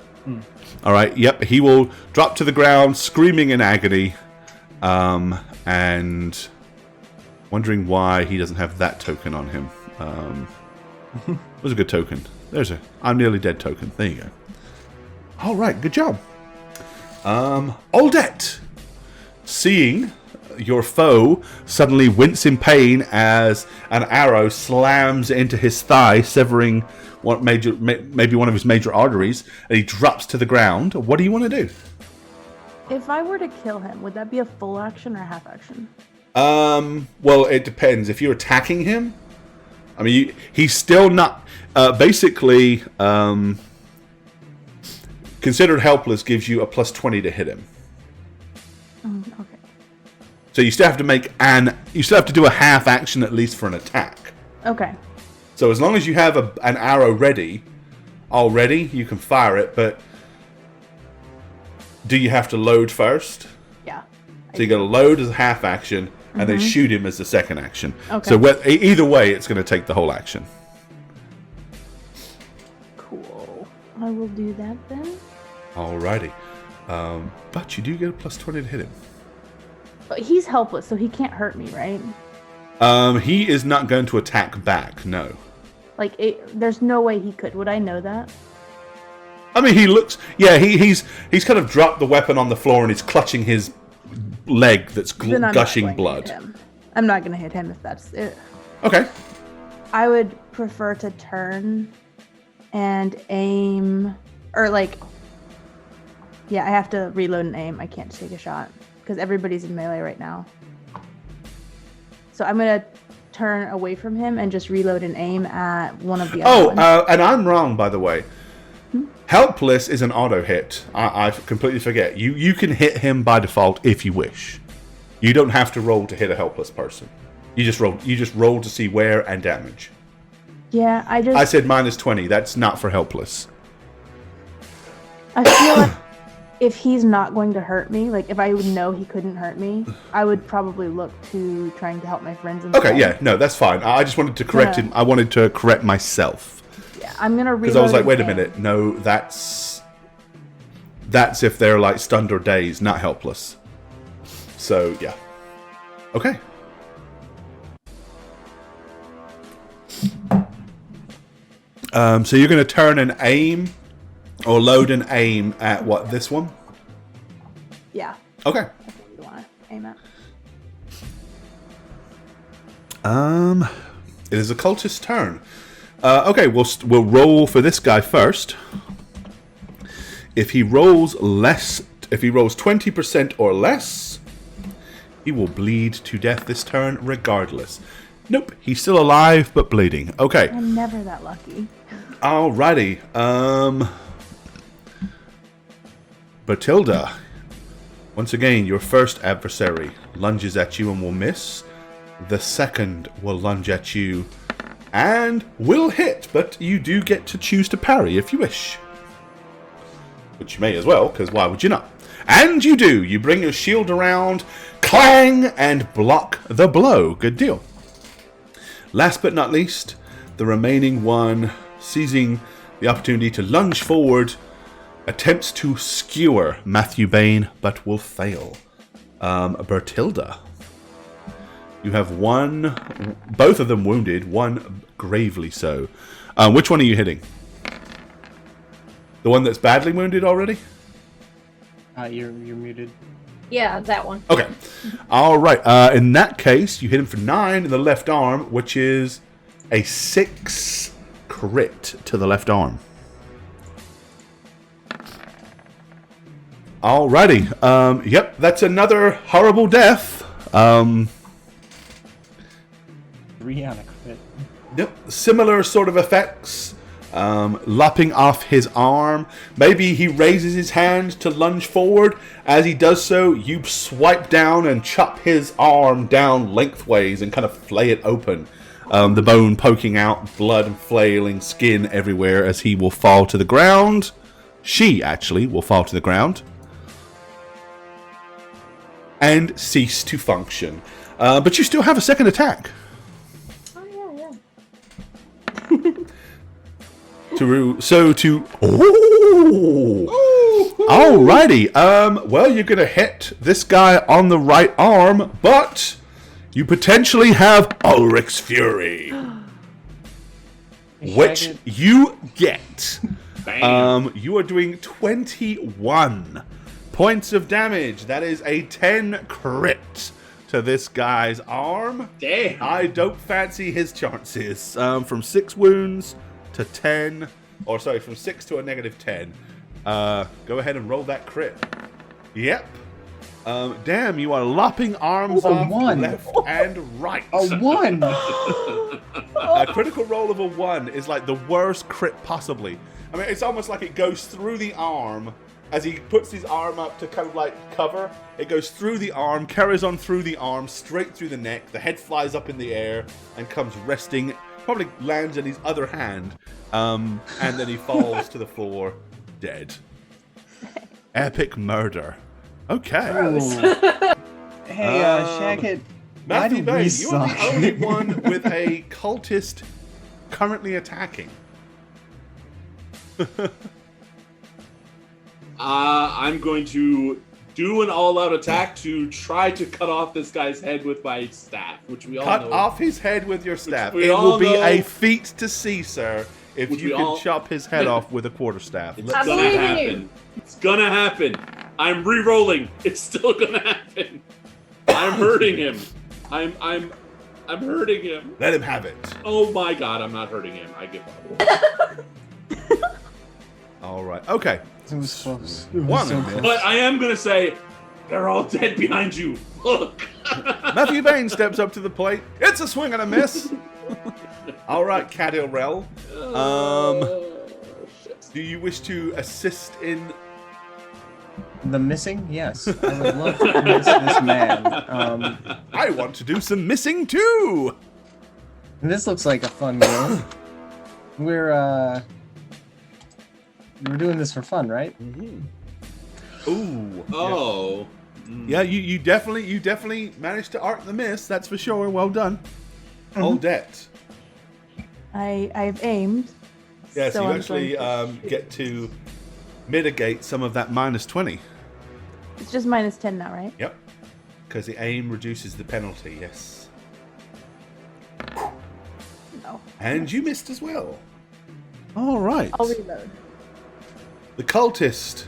All right, yep, he will drop to the ground, screaming in agony, and wondering why he doesn't have that token on him. It was a good token. There's a I'm nearly dead token. There you go. All right, good job. Aldette, seeing your foe suddenly wince in pain as an arrow slams into his thigh, severing maybe one of his major arteries, and he drops to the ground. What do you want to do? If I were to kill him, would that be a full action or half action? Well, it depends. If you're attacking him, I mean, he's still not. Basically, considered helpless gives you a plus 20 to hit him. Okay. So you still have to you still have to do a half action at least for an attack. Okay. So as long as you have an arrow ready already, you can fire it. But do you have to load first? Yeah. So you got to load as a half action, and then shoot him as the second action. Okay. So either way, it's going to take the whole action. Cool. I will do that then. Alrighty. But you do get a plus 20 to hit him. But he's helpless, so he can't hurt me, right? He is not going to attack back, no. Like, there's no way he could. Would I know that? I mean, he looks... Yeah, he's kind of dropped the weapon on the floor and he's clutching his leg that's Then I'm gushing not going to blood. hit him. I'm not going to hit him if that's it. Okay. I would prefer to turn and aim... Or, like... Yeah, I have to reload and aim. I can't take a shot. Because everybody's in melee right now. So I'm going to turn away from him and just reload and aim at one of the other ones. And I'm wrong, by the way. Helpless is an auto hit. I completely forget. You can hit him by default if you wish. You don't have to roll to hit a helpless person. You just roll to see where and damage. Yeah, I said minus 20. That's not for helpless. I feel like if he's not going to hurt me, like if I would know he couldn't hurt me, I would probably look to trying to help my friends instead. Okay, yeah, no, that's fine. I just wanted to correct him. I wanted to correct myself. Yeah, I'm gonna reload. Because I was like, wait a and aim. minute, no, that's if they're like stunned or dazed, not helpless. So yeah, okay. So you're going to turn and aim, or load and aim at what, this one? Yeah, Okay. that's what you want to aim at. It is a cultist's turn. Okay, we'll roll for this guy first. If he rolls 20% or less, he will bleed to death this turn regardless. Nope, he's still alive but bleeding. Okay. I'm never that lucky. Alrighty. Bertilda. Once again, your first adversary lunges at you and will miss. The second will lunge at you and will hit, but you do get to choose to parry if you wish. Which you may as well, because why would you not? And you do. You bring your shield around, clang, and block the blow. Good deal. Last but not least, the remaining one, seizing the opportunity to lunge forward, attempts to skewer Matthew Bain, but will fail. Bertilda. You have both of them wounded, one gravely so. Which one are you hitting? The one that's badly wounded already? You're muted. Yeah, that one. Okay. All right. In that case, you hit him for 9 in the left arm, which is a 6 crit to the left arm. Alrighty. Yep, that's another horrible death. 3 on a crit. Yep, similar sort of effects. Lopping off his arm. Maybe he raises his hand to lunge forward. As he does so, you swipe down and chop his arm down lengthways and kind of flay it open. The bone poking out, blood and flailing, skin everywhere as he will fall to the ground. She, actually, will fall to the ground. And cease to function. But you still have a second attack. Oh, yeah. Alrighty. Well, you're gonna hit this guy on the right arm, but you potentially have Ulrich's Fury, which you get. Bam. You are doing 21 points of damage. That is a 10 crit to this guy's arm. Damn. I don't fancy his chances. From 6 wounds to 10, or sorry, from 6 to a -10. Go ahead and roll that crit. Yep. Damn, you are lopping arms off left and right. A 1! A critical roll of a 1 is like the worst crit possibly. I mean, it's almost like it goes through the arm as he puts his arm up to kind of like cover. It goes through the arm, carries on through the arm, straight through the neck. The head flies up in the air and comes resting, probably lands in his other hand, and then he falls to the floor, dead. Epic murder. Okay. Hey, Shaghead. Matthew Bay, you are the only one with a cultist currently attacking. I'm going to do an all-out attack to try to cut off this guy's head with my staff, which we all know. Cut off his head with your staff. we It all will be know- a feat to see, sir, if Which you we can all- chop his head off with a quarterstaff. It's I gonna believe in happen. you. It's gonna happen. I'm re-rolling. It's still gonna happen. I'm hurting him. I'm hurting him. Let him have it. Oh my god, I'm not hurting him. I give up. All right. Okay. It was close. One so of them. But I am gonna say, they're all dead behind you. Look. Matthew Bain steps up to the plate. It's a swing and a miss. All right, Cadilrel. Do you wish to assist in? The missing? Yes. I would love to miss this man. I want to do some missing too. This looks like a fun game. We're doing this for fun, right? Ooh. Oh. Yeah, you definitely managed to art the miss. That's for sure. Well done. Odette. I've aimed. Yeah, so you I'm actually going get to mitigate some of that -20. It's just -10 now, right? Yep. Because the aim reduces the penalty, yes. No. And you missed as well. All right. I'll reload. The cultist,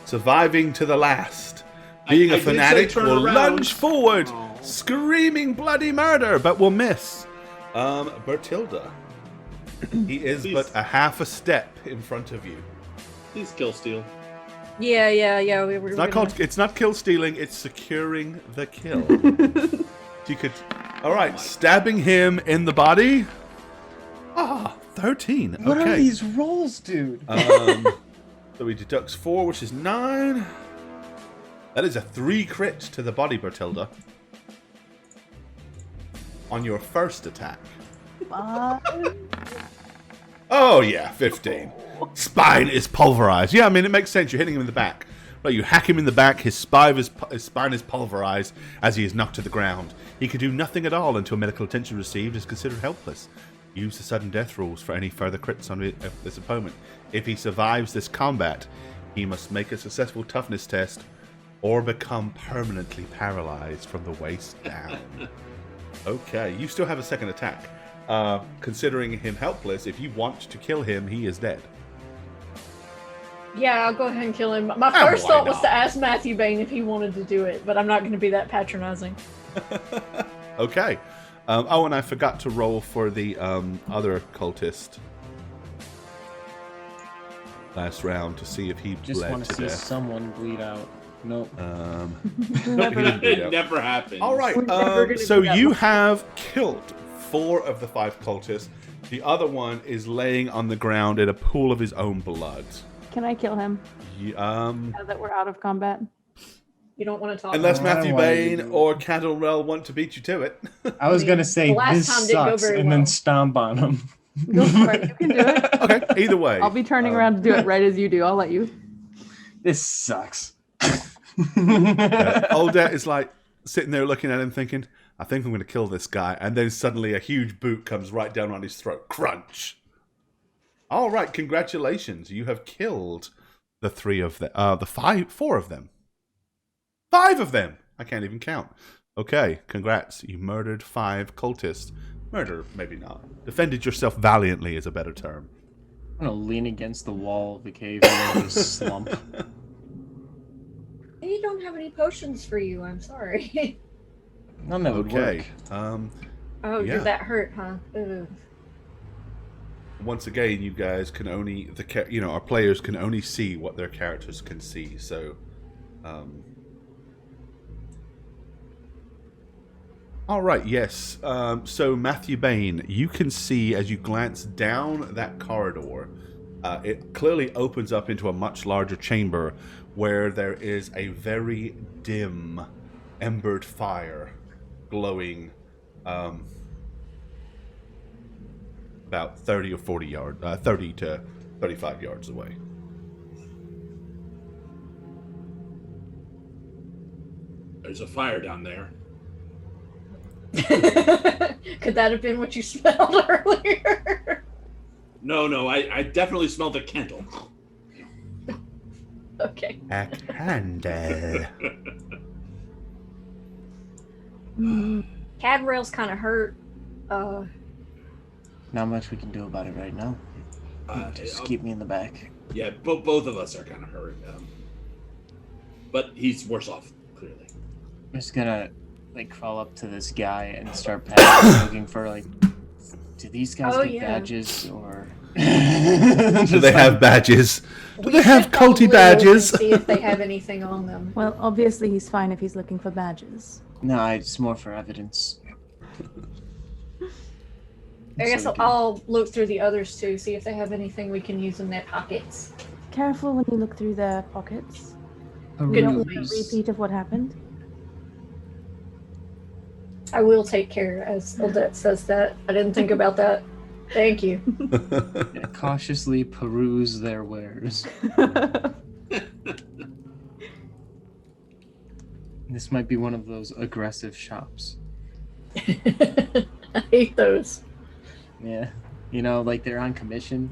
surviving to the last, being I a did say fanatic, turn will around. lunge forward Oh. screaming bloody murder, but will miss. Bertilda. He is Please. but a half a step in front of you. Please kill steal. Yeah. It's not kill stealing, it's securing the kill. You could. Alright, stabbing him in the body. 13. Okay. What are these rolls, dude? So he deducts 4, which is 9. That is a 3 crit to the body, Bertilda. On your first attack. Oh yeah, 15. Spine is pulverized. Yeah, I mean, it makes sense. You're hitting him in the back. Right, you hack him in the back, his spine is pulverized as he is knocked to the ground. He can do nothing at all until medical attention received is considered helpless. Use the sudden death rules for any further crits on this opponent. If he survives this combat, he must make a successful toughness test or become permanently paralyzed from the waist down. Okay, you still have a second attack. Considering him helpless, if you want to kill him, he is dead. Yeah, I'll go ahead and kill him. My first thought was to ask Matthew Bain if he wanted to do it, but I'm not going to be that patronizing. Okay. And I forgot to roll for the other cultist last round to see if he Just bled want to to see death. Someone bleed out. Nope. Nope, he didn't bleed It out. never happened. All right. We're never gonna So do that you one. have killed 4 of the 5 cultists. The other one is laying on the ground in a pool of his own blood. Can I kill him Now now that we're out of combat? You don't want to talk unless about it. Matthew I wanted to Bain do it. or Candlerell want to beat you to it. I was mean, gonna say the last this time didn't go sucks, very and well. then stomp on him. Go for it. You can do it. Okay, either way. I'll be turning around to do it right as you do. I'll let you. This sucks. Oldet is like sitting there looking at him thinking, I think I'm going to kill this guy. And then suddenly a huge boot comes right down on his throat. Crunch. All right, congratulations. You have killed the 4 of them. 5 of them. I can't even count. Okay, congrats. You murdered 5 cultists. Murder, maybe not. Defended yourself valiantly is a better term. I'm gonna lean against the wall of the cave and just slump. I don't have any potions for you. I'm sorry. None that would Okay. work. Oh, Yeah. did that hurt, huh? Ugh. Once again, you guys can only our players can only see what their characters can see. So, all right, yes. So Matthew Bain, you can see as you glance down that corridor, it clearly opens up into a much larger chamber where there is a very dim, embered fire glowing. About 30 or 40 yards, 30 to 35 yards away. There's a fire down there. Could that have been what you smelled earlier? No, I definitely smelled a candle. Okay. A candle. Cadrail's kind of hurt. Not much we can do about it right now. Just keep me in the back. Yeah, both of us are kind of hurt. But he's worse off, clearly. I'm just gonna crawl up to this guy and start patting, looking for do these guys get badges or? Do they have badges? Do We they have should probably culty look badges? and see if they have anything on them. Well, obviously he's fine if he's looking for badges. No, it's more for evidence. I guess So I'll look through the others too, see if they have anything we can use in their pockets. Careful when you look through their pockets. You Good don't want a advice. repeat of what happened. I will take care, as Odette says that. I didn't think about that. Thank you. Yeah, cautiously peruse their wares. This might be one of those aggressive shops. I hate those. Yeah. They're on commission.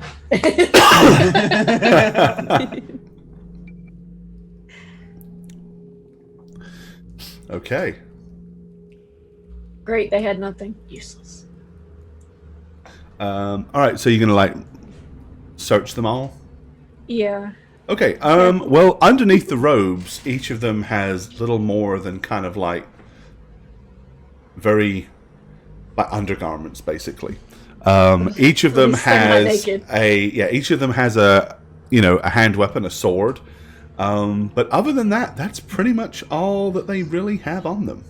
Okay. Great, they had nothing. Useless. All right, so you're gonna search them all. Yeah. Okay. Well, underneath the robes, each of them has little more than kind of very like undergarments, basically. Each of them Semi-naked. each of them has a hand weapon, a sword. But other than that, that's pretty much all that they really have on them.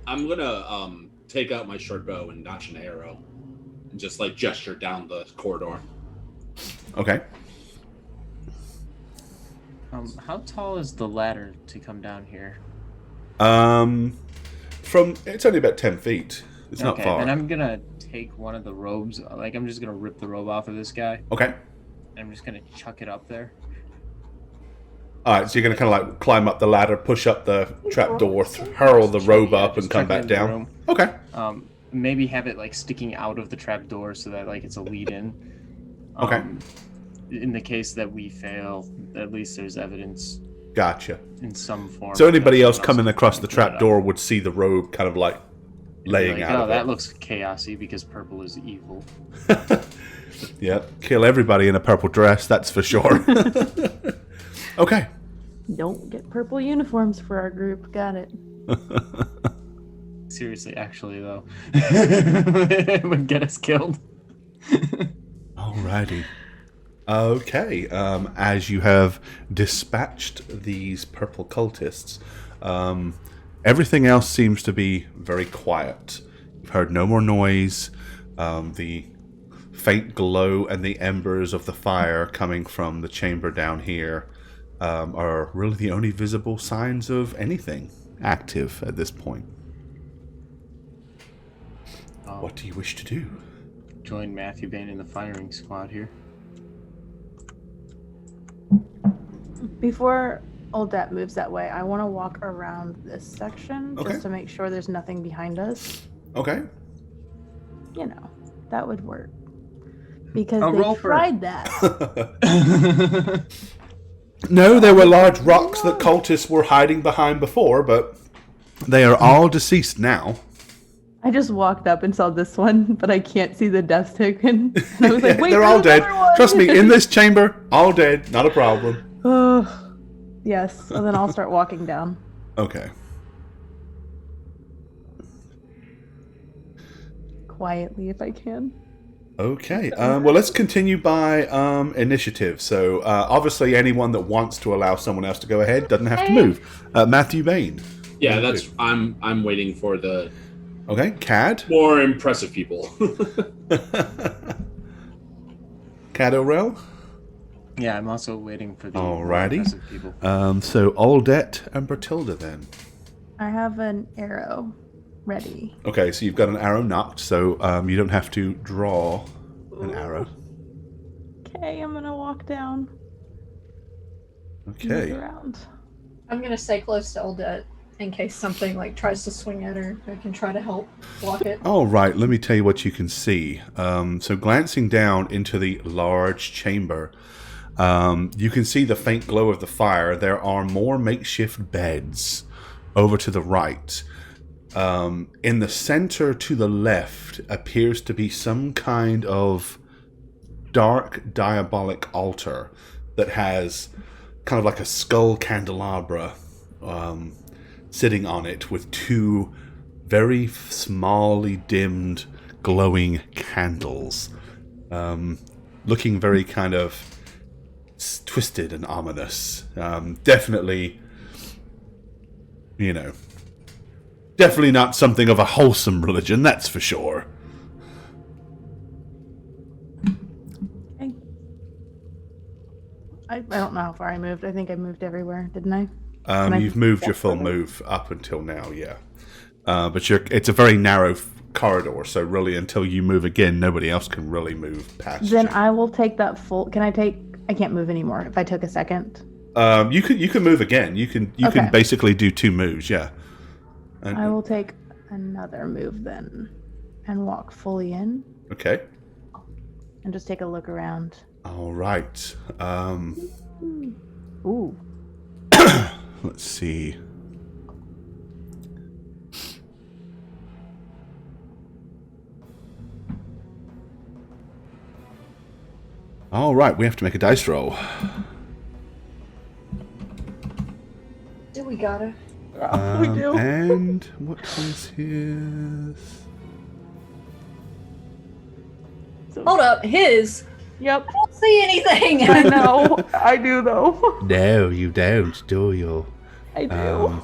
I'm gonna take out my short bow and notch an arrow, and just like gesture down the corridor. Okay. How tall is the ladder to come down here? It's only about 10 feet. It's not far. Then I'm gonna take one of the robes. Like, I'm just gonna rip the robe off of this guy. Okay. And I'm just gonna chuck it up there. All right, so you're going to kind of like climb up the ladder, push up the trapdoor, hurl the robe up, and come back down. Okay. Maybe have it like sticking out of the trapdoor so that like it's a lead-in. Okay. In the case that we fail, at least there's evidence. Gotcha. In some form. So anybody else coming across the trapdoor would see the robe kind of like laying out. Oh, of that it. looks chaosy because purple is evil. Yeah, kill everybody in a purple dress. That's for sure. Okay. Don't get purple uniforms for our group. Got it. Seriously, actually, though. It would get us killed. Alrighty. Okay. As you have dispatched these purple cultists, everything else seems to be very quiet. You've heard no more noise. The faint glow and the embers of the fire coming from the chamber down here are really the only visible signs of anything active at this point. What do you wish to do? Join Matthew Bain in the firing squad here. Before Oldet moves that way, I want to walk around this section just to make sure there's nothing behind us. Okay. You know, that would work. Because A they roper. tried that. No, there were large rocks that cultists were hiding behind before, but they are all deceased now. I just walked up and saw this one, but I can't see the death token. And I was like, wait, they're all there's dead. another one! Trust me, in this chamber, all dead. Not a problem. Yes, and then I'll start walking down. Okay. Quietly, if I can. Okay. Well, let's continue by initiative. So, obviously, anyone that wants to allow someone else to go ahead doesn't have to move. Matthew Bain. Yeah, that's. I'm waiting for the Okay. Cad. more impressive people. Cad O'Rell. Yeah, I'm also waiting for the Alrighty. impressive people. So, Aldette and Bertilda then. I have an arrow ready. Okay, so you've got an arrow knocked, so you don't have to draw an arrow. Okay, I'm gonna walk down. Okay. Move around. I'm gonna stay close to Aldette in case something like tries to swing at her. I can try to help block it. All right, let me tell you what you can see. So glancing down into the large chamber, you can see the faint glow of the fire. There are more makeshift beds over to the right. In the center to the left appears to be some kind of dark diabolic altar that has kind of like a skull candelabra sitting on it with two very smallly dimmed glowing candles, looking very kind of twisted and ominous. Definitely, definitely not something of a wholesome religion, that's for sure. Okay. I don't know how far I moved. I think I moved everywhere, didn't I? You've moved your full move up until now, yeah. But it's a very narrow corridor, so really until you move again, nobody else can really move past Then you. I will take that full... I can't move anymore if I took a second. You can move again. You can basically do two moves, yeah. And, I will take another move then and walk fully in okay. and just take a look around. All right. Ooh. Let's see. All right, we have to make a dice roll. Do we gotta? We do. And what was his? Hold up, his. Yep. I don't see anything. I know. I do though. No, you don't, do you? I do. Uh,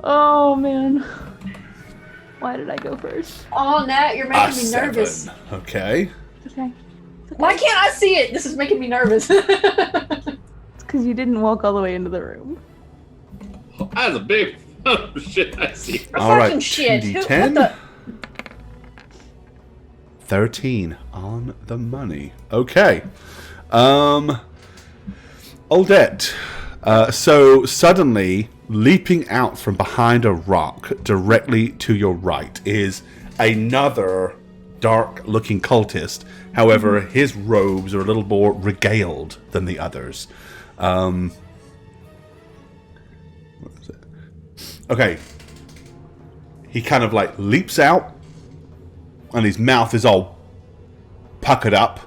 Oh man. Why did I go first? Oh, Nat, you're making me nervous. 7. Okay. It's okay. Why can't I see it? This is making me nervous. It's because you didn't walk all the way into the room. that's a big shit. I see. All right, Fucking shit. Who- 2d10. what 13 on the money. Okay. Odette. So suddenly, leaping out from behind a rock directly to your right is another dark-looking cultist. However, his robes are a little more regaled than the others. What is it? Okay. He kind of like leaps out, and his mouth is all puckered up,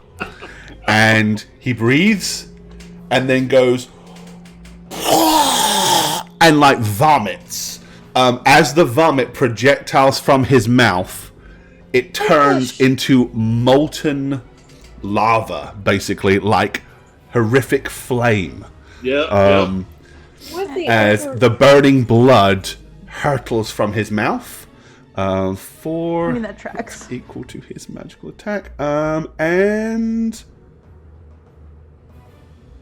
and he breathes, and then goes and like vomits. As the vomit projectiles from his mouth, it turns into molten lava, basically like horrific flame. Yeah. What's the As other- the burning blood hurtles from his mouth. I 4 mean that tracks. equal to his magical attack. And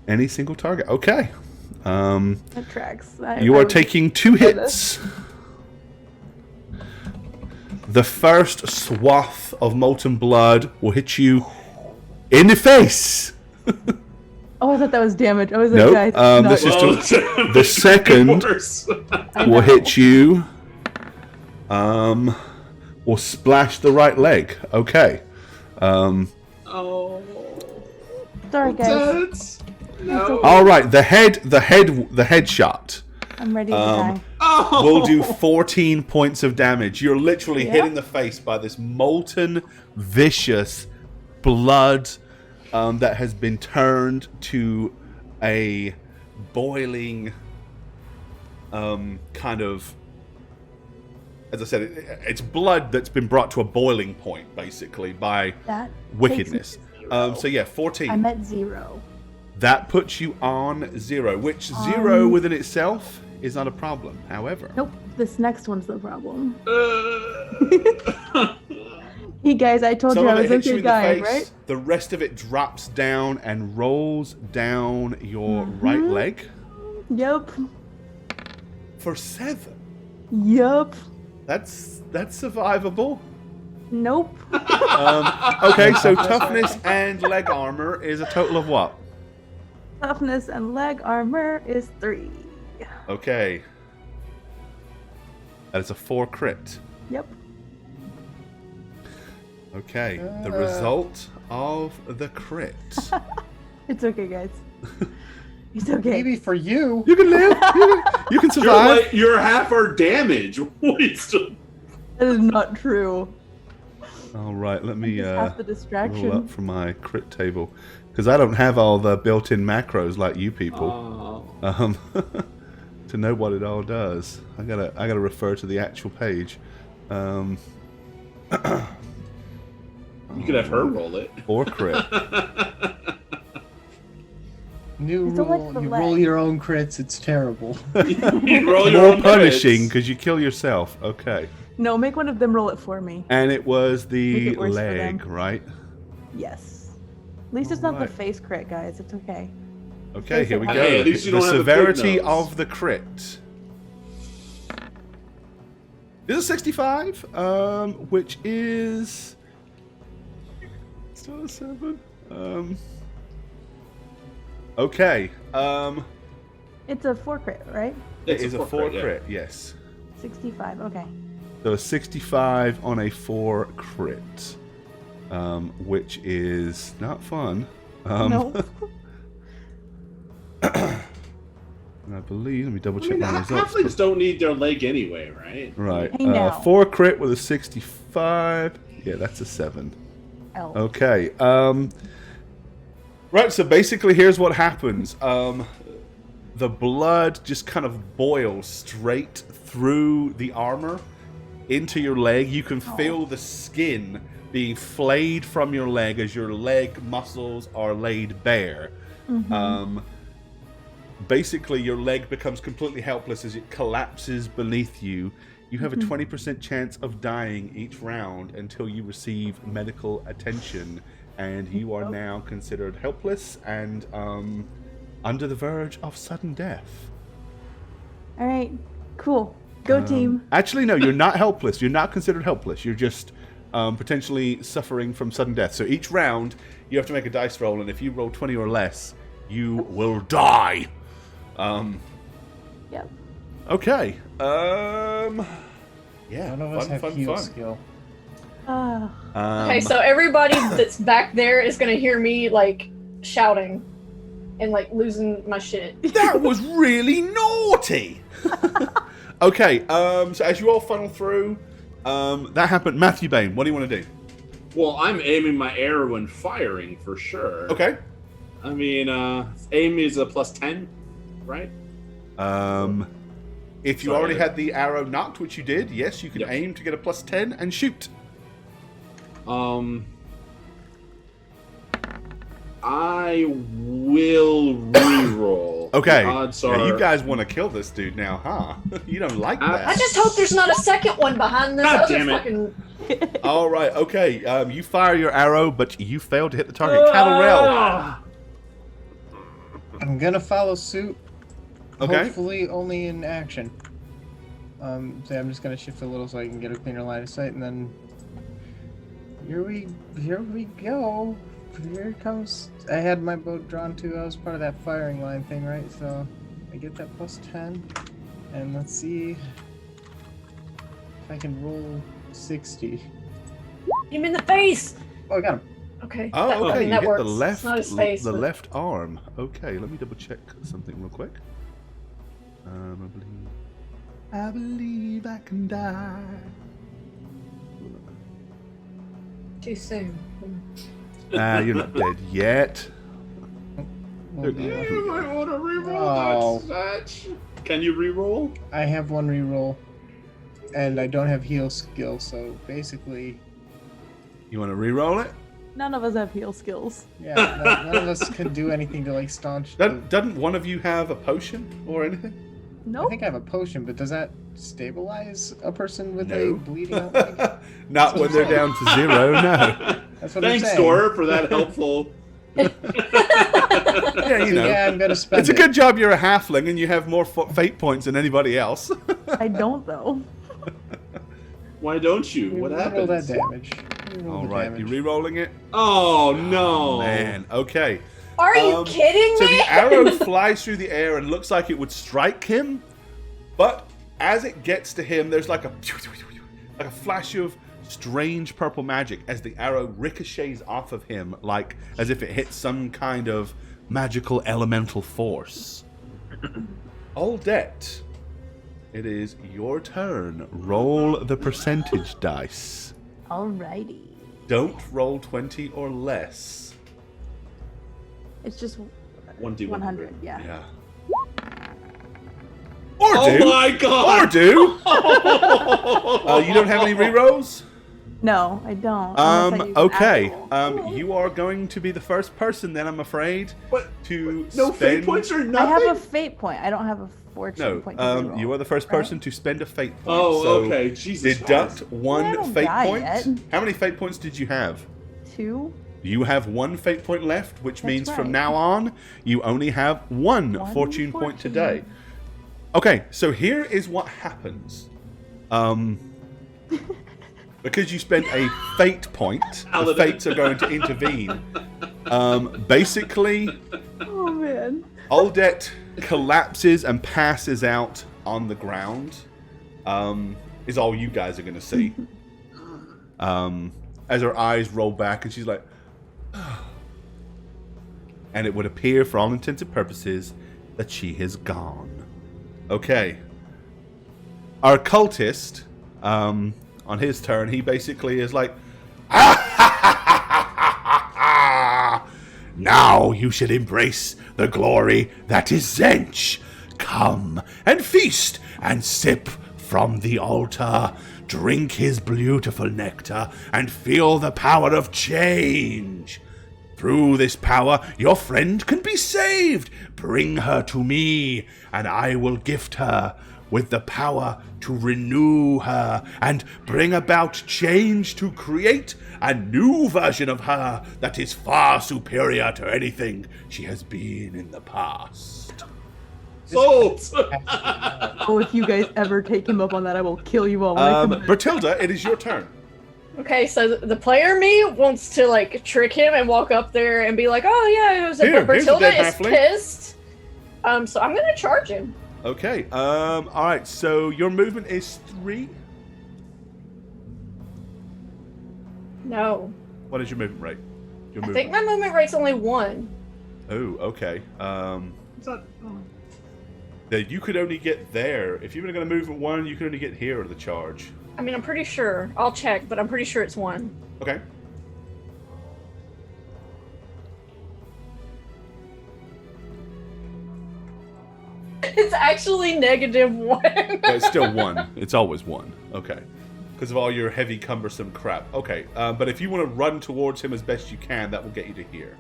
any single target. Okay. That tracks. You are taking 2 hits. The first swath of molten blood will hit you in the face. Oh, I thought that was damage. I was like, Nope. guys, This is Well, the second worse. will hit you. Will splash the right leg. Okay. Oh. Sorry, guys. That's... No. All right. The headshot. I'm ready to die. Oh. Will do 14 points of damage. You're literally Yeah. hit in the face by this molten, vicious blood that has been turned to a boiling kind of, as I said, it's blood that's been brought to a boiling point, basically, by That wickedness. takes me 0. So yeah, 14. I'm at 0. That puts you on 0, which 0 within itself is not a problem. However, Nope. This next one's the problem. Uh, Hey guys, I told some you I of it was hits you okay in the dying, face. right? The rest of it drops down and rolls down your right leg Yep. for 7. Yup. That's survivable. Nope. Okay, so toughness and leg armor is a total of what? Toughness and leg armor is 3. Okay, that is a 4 crit. Yep. Okay, the result of the crit. It's okay, guys. It's okay. Maybe for you. You can live. You can you're survive. like you're half our damage. What is still... That is not true. All right, let me Just half the roll distraction. up from my crit table because I don't have all the built-in macros like you people. Oh. To know what it all does, I gotta refer to the actual page. You could have her roll it. 4 crit. New It's only rule. for You leg. roll your own crits. It's terrible. You roll your More own punishing crits. because you kill yourself. Okay, No, make one of them roll it for me. and it was Make the it worse for leg, them. right? Yes. At least it's not the Alright. face crit, guys. It's okay. Okay, here we go. Hey, at least you The don't have a severity pig nose. of the crit is a 65, which is still a 7. Okay, It's a 4 crit, right? it is a 4 yeah. crit, yes. 65. Okay. So a 65 on a 4 crit, which is not fun. No. And I believe, let me double I check mean, my results. halflings don't need their leg anyway, right? Right, Hey, now. 4 crit with a 65. Yeah, that's a 7. L. Okay, Right, so basically here's what happens. The blood just kind of boils straight through the armor into your leg. You can feel the skin being flayed from your leg as your leg muscles are laid bare. Basically, your leg becomes completely helpless as it collapses beneath you. You have a 20% chance of dying each round until you receive medical attention, and you are now considered helpless and under the verge of sudden death. All right, cool. Go team. Actually, no, you're not helpless. You're not considered helpless. You're just potentially suffering from sudden death. So each round, you have to make a dice roll, and if you roll 20 or less, you will die. Yep. Okay. Yeah. None of us have heal skill. Okay, so everybody that's back there is gonna hear me like shouting and like losing my shit. That was really naughty. Okay. So as you all funnel through, that happened. Matthew Bain, what do you want to do? Well, I'm aiming my arrow and firing for sure. Okay. I mean, aim is a +10, right? If you already had the arrow knocked, which you did, yes, you can aim to get a +10 and shoot. I will reroll. Okay. The odds Yeah, are... you guys want to kill this dude now, huh? You don't like I that. just hope there's not a second one behind this God other damn it. fucking. All right. Okay. You fire your arrow, but you fail to hit the target. Catarel. I'm gonna follow suit. Okay. Hopefully only in action. So I'm just gonna shift a little so I can get a cleaner line of sight, and then here we go. Here it comes. I had my boat drawn too. I was part of that firing line thing, right? So I get that +10, and let's see if I can roll 60. Hit him in the face. Oh, I got him. Okay. Oh, that, okay. I mean, You that hit works. the left, It's not his face. the but- left arm. Okay. Let me double check something real quick. I believe I can die. Too soon. You're not dead yet. Well, You might want to reroll Oh. that. Can you reroll? I have one reroll, and I don't have heal skill, so basically, You want to re-roll it? None of us have heal skills. yeah, none of us can do anything to like staunch. Doesn't one of you have a potion or anything? I Nope. think I have a potion, but does that stabilize a person with No. a bleeding out leg? Not when they're down to 0, no. That's what Thanks, I'm saying. Dora, for that helpful. Yeah, you know. Yeah, I'm gonna spend It's a it. good job you're a halfling and you have more fate points than anybody else. I don't though. Why don't you? We What roll that happens? damage. We roll All the right, damage. you re-rolling it? Oh, no. Man, okay. Are you kidding So me? the arrow flies through the air and looks like it would strike him, but as it gets to him, there's like a flash of strange purple magic as the arrow ricochets off of him, like as if it hits some kind of magical elemental force. Aldette, it is your turn. Roll the percentage dice. Alrighty. Don't roll 20 or less. It's just 1d100. 100. Yeah. Yeah. Or Oh do. my Or god! do. You don't have any rerolls? No, I don't. unless I use an Okay. actual. You are going to be the first person then, I'm afraid, What? to No fate spend... points or I nothing? have a fate point. I don't have a fortune No, point. To reroll. you are the first right? person to spend a fate point. Oh, so okay. Jesus deduct Christ. I one don't fate die point. yet. How many fate points did you have? 2. You have one fate point left, which That's means from right. now on, you only have one fortune point today. Okay, so here is what happens. Because you spent a fate point, the Paladin. fates are going to intervene. Basically, Oh man. Aldette collapses and passes out on the ground. Is all you guys are going to see. As her eyes roll back and she's like... And it would appear, for all intents and purposes, that she has gone. Okay. Our cultist, on his turn, he basically is like, Now you should embrace the glory that is Zench. Come and feast and sip from the altar. Drink his beautiful nectar and feel the power of change. Through this power, your friend can be saved. Bring her to me, and I will gift her with the power to renew her and bring about change to create a new version of her that is far superior to anything she has been in the past. Sold! Oh, if you guys ever take him up on that, I will kill you all. When I come back. Bertilda, it is your turn. Okay, so the player me wants to like trick him and walk up there and be like, "Oh yeah, it was Here, but here's a Bertilda dead is halfling. pissed." So I'm gonna charge him. Okay, alright, so your movement is 3. No, What is your movement rate? Your I think my movement rate's only 1. Oh, okay. It's not- That you could only get there. If you were going to move at 1, you could only get here to the charge. I mean, I'm pretty sure. I'll check, but I'm pretty sure it's 1. Okay. It's actually -1. But it's still 1. It's always 1. Okay. Because of all your heavy, cumbersome crap. Okay. But if you want to run towards him as best you can, that will get you to here.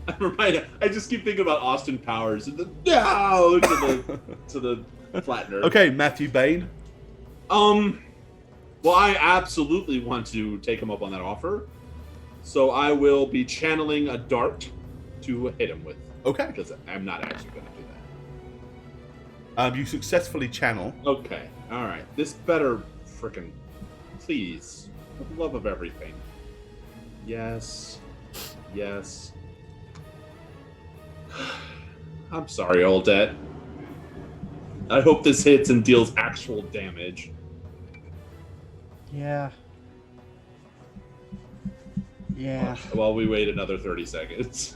I just keep thinking about Austin Powers and the no to the flattener. Okay, Matthew Bain. Well, I absolutely want to take him up on that offer, so I will be channeling a dart to hit him with. Okay. Because I'm not actually going to do that. You successfully channel. Okay. All right. This better frickin' please, for the love of everything. Yes. Yes. I'm sorry, Oldette. I hope this hits and deals actual damage. Yeah. Yeah. While we wait another 30 seconds.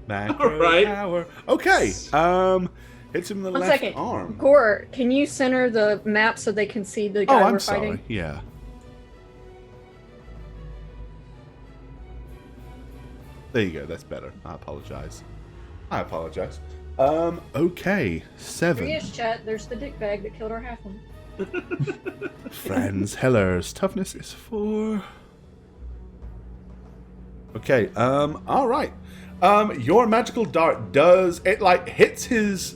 Macro Alright. power. Okay. Hits him in the One left second. arm. Gore, can you center the map so they can see the Oh, guy I'm we're sorry. fighting? Yeah. There you go. That's better. I apologize. Okay. 7. Here he is, chat. There's the dick bag that killed our halfling. Franz Heller's toughness is 4. Okay, alright. Your magical dart does, it like hits his,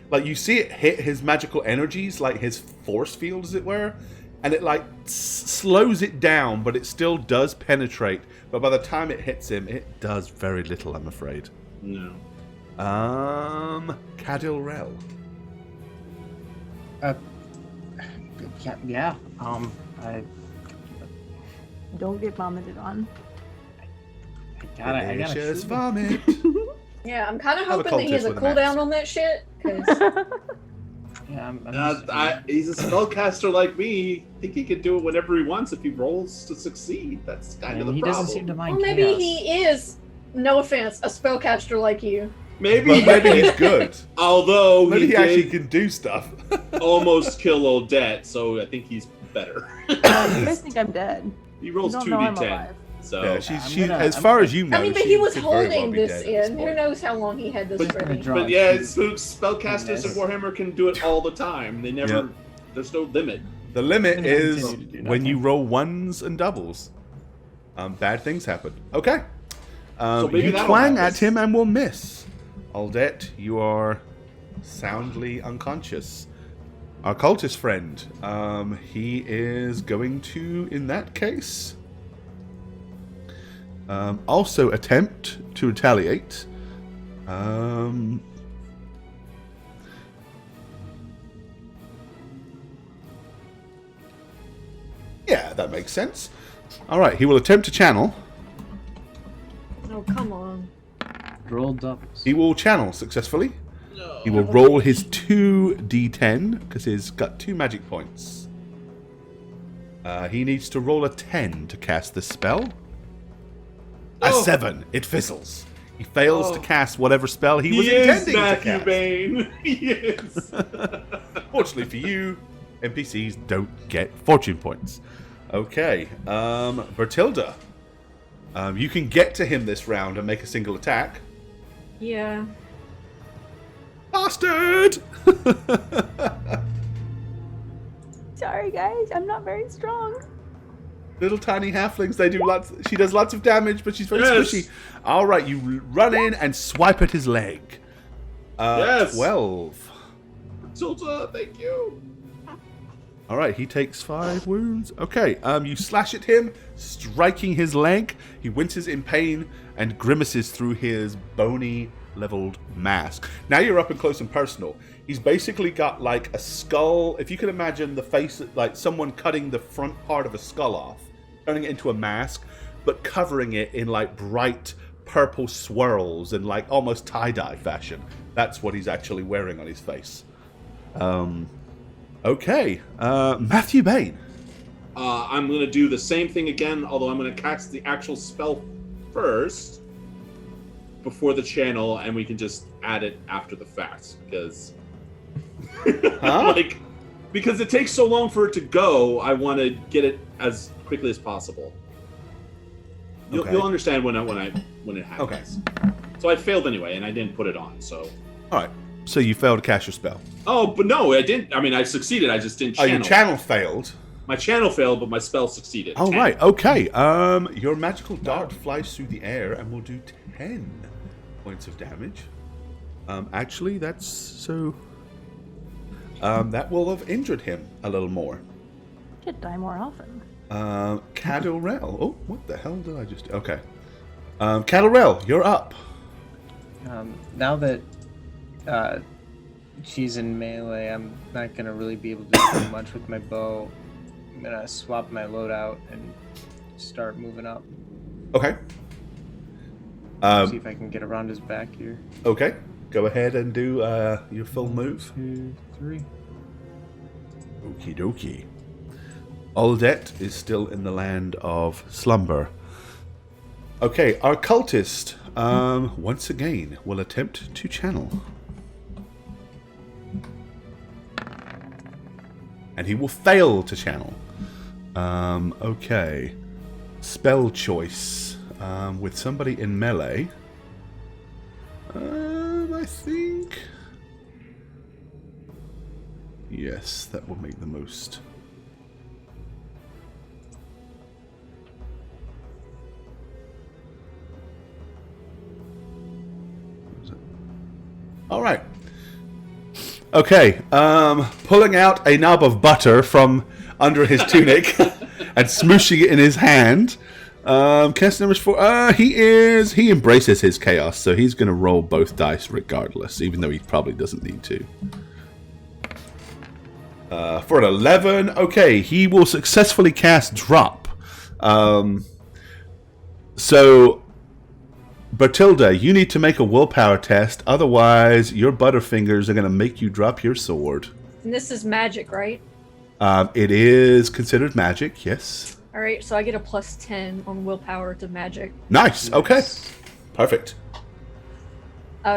like you see it hit his magical energies, like his force field as it were, and it like slows it down, but it still does penetrate. But by the time it hits him, it does very little, I'm afraid. No. Cadil Rel. Yeah. I Don't get vomited on. gotta Delicious shoot. vomit. Yeah, I'm kind of Have a hoping that he has cultist a with an cooldown axe. on that shit. 'Cause Yeah, I'm He's a spellcaster like me. I think he can do it whenever he wants if he rolls to succeed. That's kind of the he problem. doesn't seem to mind well, maybe chaos. he is. No offense, a spellcaster like you. Maybe, But maybe he's good. Although Maybe he he actually did can do stuff. almost kill Odette, so I think he's better. You guys think I'm dead. He You rolls don't know I'm 2d10. alive. So Yeah, I'm she's gonna- as I'm far gonna- as you know. I mean, but she he was could very well holding be this dead at in. Who point. knows how long he had this But- ready? Draw But yeah, two. spellcasters in Warhammer can do it all the time. They never. Yep. There's no limit. The limit And is continue to do when you nothing. roll ones and doubles. Bad things happen. Okay. So maybe You that'll twang help at us. him and will miss. Aldette, you are soundly unconscious. Our cultist friend, he is going to, in that case, also attempt to retaliate. Yeah, that makes sense. All right, he will attempt to channel. Oh, come on. Roll doubles. He will channel successfully. He will roll his 2d10 because he's got 2 magic points. He needs to roll a 10 to cast this spell. A 7. It fizzles. He fails to cast whatever spell he was intending to Matthew cast. Bain. He is. Fortunately for you, NPCs don't get fortune points. Okay. Bertilda. You can get to him this round and make a single attack. Yeah. Bastard! Sorry, guys. I'm not very strong. Little tiny halflings, they do lots. She does lots of damage, but she's very Yes. squishy. All right, you run in and swipe at his leg. Yes. 12. Tilda, thank you. All right, he takes 5 wounds. Okay, you slash at him, striking his leg. He winces in pain and grimaces through his bony, leveled mask. Now you're up and close and personal. He's basically got like a skull. If you can imagine the face, like someone cutting the front part of a skull off, turning it into a mask, but covering it in like bright purple swirls and like almost tie-dye fashion. That's what he's actually wearing on his face. Okay, Matthew Bain. I'm going to do the same thing again, although I'm going to cast the actual spell first before the channel, and we can just add it after the fact, because because it takes so long for it to go. I want to get it as quickly as possible. You'll understand when it happens. Okay. So I failed anyway, and I didn't put it on. So. All right. So you failed to cast your spell. Oh, but no, I didn't. I mean, I succeeded. I just didn't channel. Oh, your channel failed. My channel failed, but my spell succeeded. Oh, 10. right. Okay. Your magical dart flies through the air and will do 10 points of damage. Actually, that's so. That will have injured him a little more. Should die more often. Cadorel. Oh, what the hell did I just do? Okay. Cadorel, you're up. Now that she's in melee, I'm not gonna really be able to do much with my bow. I'm gonna swap my loadout and start moving up. Okay. See if I can get around his back here. Okay. Go ahead and do your full move. 2, 3. Okie dokie. Aldet is still in the land of slumber. Okay, our cultist, once again, will attempt to channel. And he will fail to channel. Okay. Spell choice. With somebody in melee. I think... Yes, that will make the most. All right. Okay. Pulling out a knob of butter from under his tunic and smooshing it in his hand. Cast number 4. He embraces his chaos, so he's going to roll both dice regardless, even though he probably doesn't need to. For an 11, okay, he will successfully cast Drop. So, Bertilda, you need to make a willpower test, otherwise your butterfingers are going to make you drop your sword. And this is magic, right? It is considered magic, yes. Alright, so I get a plus 10 on willpower to magic. Nice, okay. Perfect.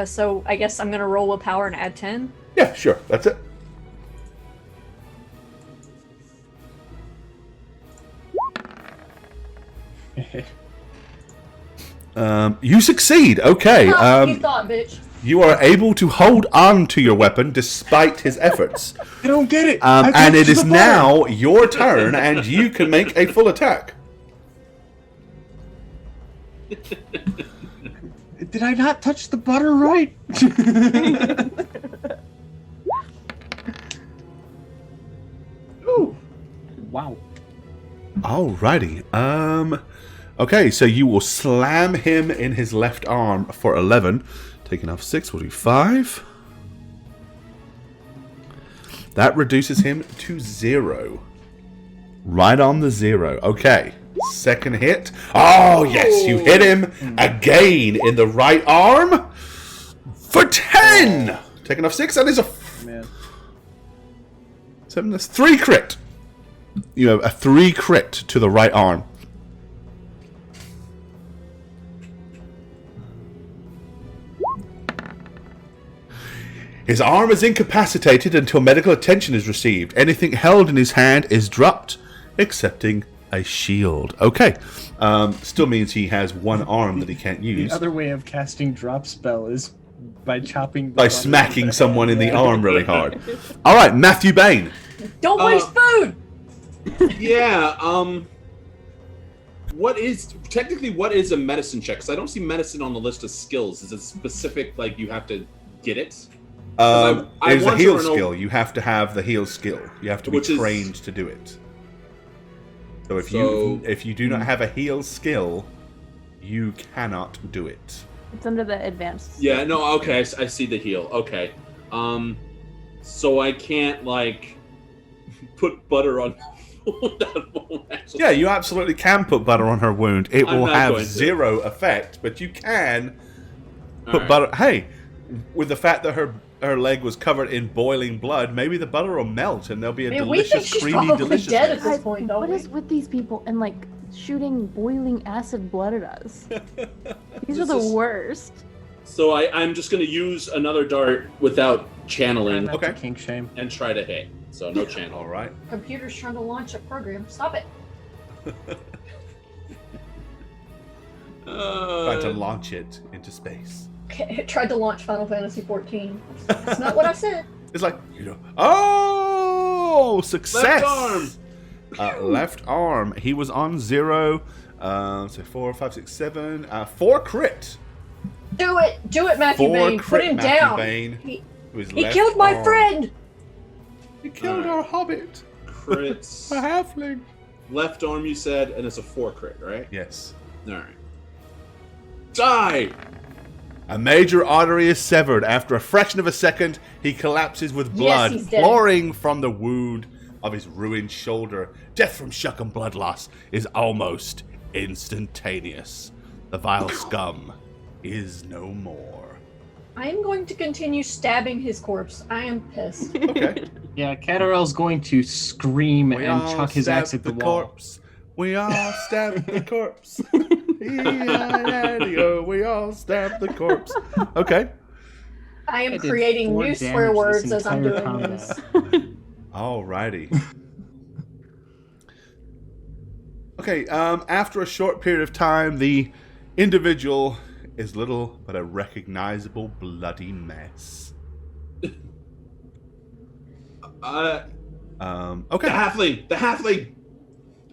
So I guess I'm gonna roll willpower and add 10. Yeah, sure, that's it. You succeed. Okay. You thought, bitch. You are able to hold on to your weapon despite his efforts. I don't get it. And it is now your turn, and you can make a full attack. Did I not touch the butter right? Ooh. Wow. Alrighty. Okay, so you will slam him in his left arm for 11. Taking off 6 will do 5. That reduces him to 0. Right on the 0. Okay. Second hit. Oh, yes, you hit him again in the right arm for 10. Taking off 6. That is a... Man. 7, that's 3 crit. You have a 3 crit to the right arm. His arm is incapacitated until medical attention is received. Anything held in his hand is dropped, excepting a shield. Okay. Still means he has one arm that he can't use. The other way of casting drop spell is by chopping. By smacking someone in the arm really hard. All right, Matthew Bain. Don't waste food. Yeah. What is a medicine check? Because I don't see medicine on the list of skills. Is it specific? Like you have to get it? It's a heal to know- skill. You have to have the heal skill. You have to be Which is- trained to do it. So So- if you do not have a heal skill, you cannot do it. It's under the advanced. Yeah. No. Okay. I see the heal. Okay. So I can't like put butter on. That won't actually- Yeah, you absolutely can put butter on her wound. It I'm will not have going to. 0 effect, but you can All put right. butter. Hey, with the fact that her leg was covered in boiling blood, maybe the butter will melt and there'll be a I mean, we think delicious, she's creamy probably deliciousness. dead at this Guys, point, don't what we? is with these people and like shooting boiling acid blood at us? These are This the is- worst. So I'm just gonna use another dart without channeling Okay. Kink shame. and try to hit. So no channel. All right. Computer's trying to launch a program. Stop it. Trying to launch it into space. Okay, it tried to launch Final Fantasy 14. That's not what I said. It's like, oh, success! Left arm. Left arm. He was on 0. So 4, 5, 6, 7. 4 crit. Do it, Matthew 4 Bain. crit. Put him Matthew down. Bain He with he left killed my arm. friend. He killed Alright. our hobbit. Crits. A halfling. Left arm, you said, and it's a 4 crit, right? Yes. All right. Die. A major artery is severed. After a fraction of a second, he collapses with blood he's dead. pouring from the wound of his ruined shoulder. Death from shock and blood loss is almost instantaneous. The vile scum is no more. I am going to continue stabbing his corpse. I am pissed. Okay. Yeah, Catarel's going to scream and chuck his axe at the wall. corpse. We all stab the corpse. We all stab the corpse. Okay. I am I did creating 4 new damage swear this words as I'm entire doing combat. this. Alrighty. Okay, after a short period of time, the individual is little but a recognizable bloody mess. The Okay. halfling.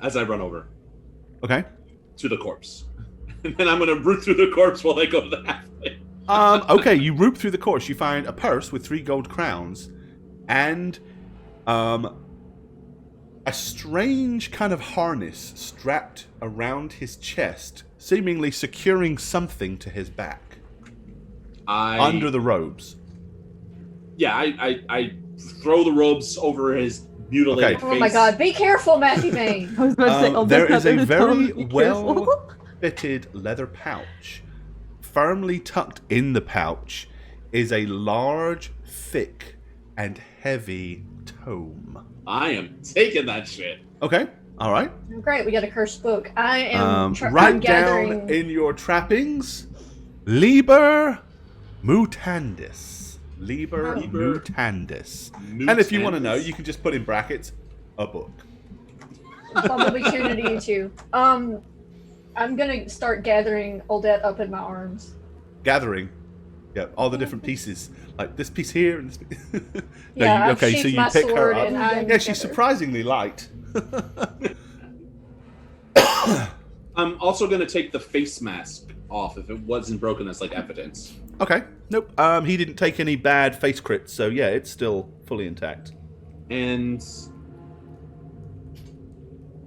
As I run over Okay. to the corpse, and then I'm gonna root through the corpse while I go to the halfling. Okay, you root through the corpse. You find a purse with 3 gold crowns and a strange kind of harness strapped around his chest, seemingly securing something to his back under the robes. Yeah, I throw the robes over his mutilated Okay. Oh face. my god, be careful, Matthew Bain. I was about to say, oh, There that's is not a gonna tell him very to be careful. well-fitted leather pouch. Firmly tucked in the pouch is a large, thick, and heavy tome. I am taking that shit. Okay, all right. Great, we got a cursed book. I am I'm Write gathering. down in your trappings, Liber Mutandis. Liber Liber Mutandis. And if you want to know, you can just put in brackets, a book. Probably tune into you too. I'm gonna start gathering Oldette up in my arms. Gathering. Yeah, all the different pieces. Like this piece here and this piece. No, Yeah, I've okay, so sheathed you my pick her sword up. and I'm Yeah, she's together. surprisingly light. I'm also gonna take the face mask off if it wasn't broken as like evidence. Okay. Nope. He didn't take any bad face crits, so yeah, it's still fully intact. And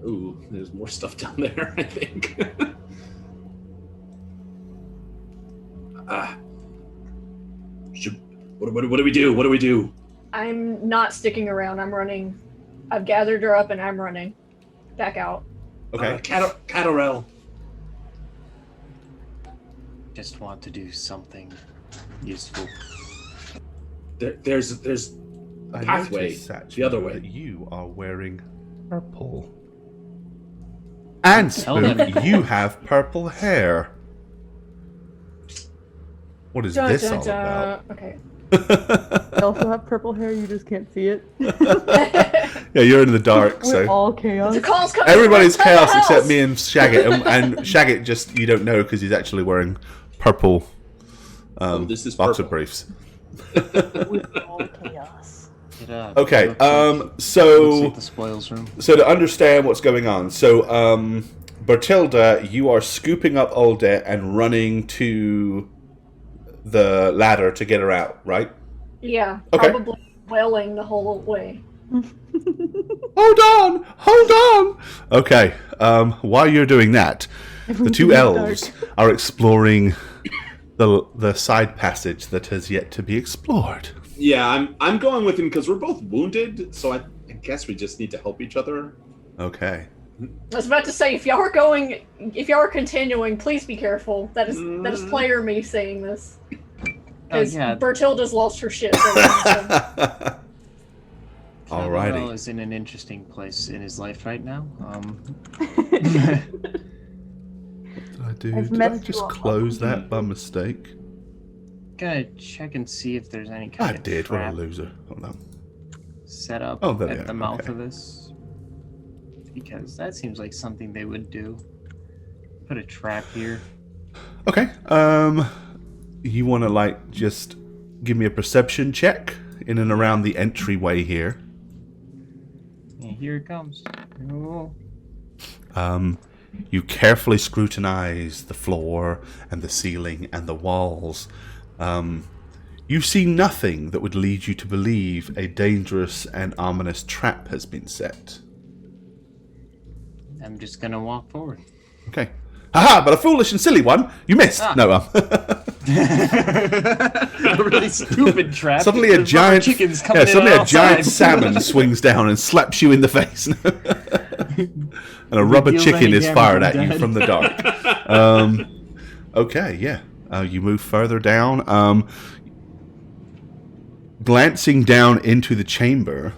ooh, there's more stuff down there, I think. What do we do? What do we do? I'm not sticking around. I'm running. I've gathered her up and I'm running back out. Okay. Catarel. Just want to do something useful. There's I pathway notice, actually, the other way. that you are wearing purple. And Tell them. Spook, you have purple hair. What is Dun, this dun, all dun. about? Okay. I also have purple hair. You just can't see it. Yeah, you're in the dark, We're so all chaos. The call's coming everybody's from chaos the house. except me and Shagget. And Shagget just you don't know because he's actually wearing purple this is boxer purple. briefs. We're all chaos. Okay, Looks like so the spoils room. so to understand what's going on, so Bertilda, you are scooping up Uldet and running to the ladder to get her out, right? Yeah, Okay. probably wailing the whole way. Hold on. Okay, while you're doing that, the two elves are exploring the side passage that has yet to be explored. Yeah, I'm going with him because we're both wounded, so I guess we just need to help each other. Okay. I was about to say, if y'all are continuing, please be careful. That is player me saying this. Because Bertilda's lost her shit. Alrighty. Reroll is in an interesting place in his life right now. Did I just close that by mistake? Gonna check and see if there's any I kind of did. What a trap loser. Hold on. set up Oh, there they at are. the mouth Okay. of this. Because that seems like something they would do. Put a trap here. Okay. You want to just give me a perception check in and around the entryway here. And here it comes. Oh. You carefully scrutinize the floor and the ceiling and the walls. You see nothing that would lead you to believe a dangerous and ominous trap has been set. I'm just gonna walk forward. Okay. Haha, but a foolish and silly one. You missed. Ah. No, A really stupid trap. suddenly a because giant, rubber chickens coming in suddenly on a all giant sides. salmon swings down and slaps you in the face, and a rubber deals chicken any is damage, fired I'm at you dead. from the dark. Okay, yeah. You move further down. Glancing down into the chamber,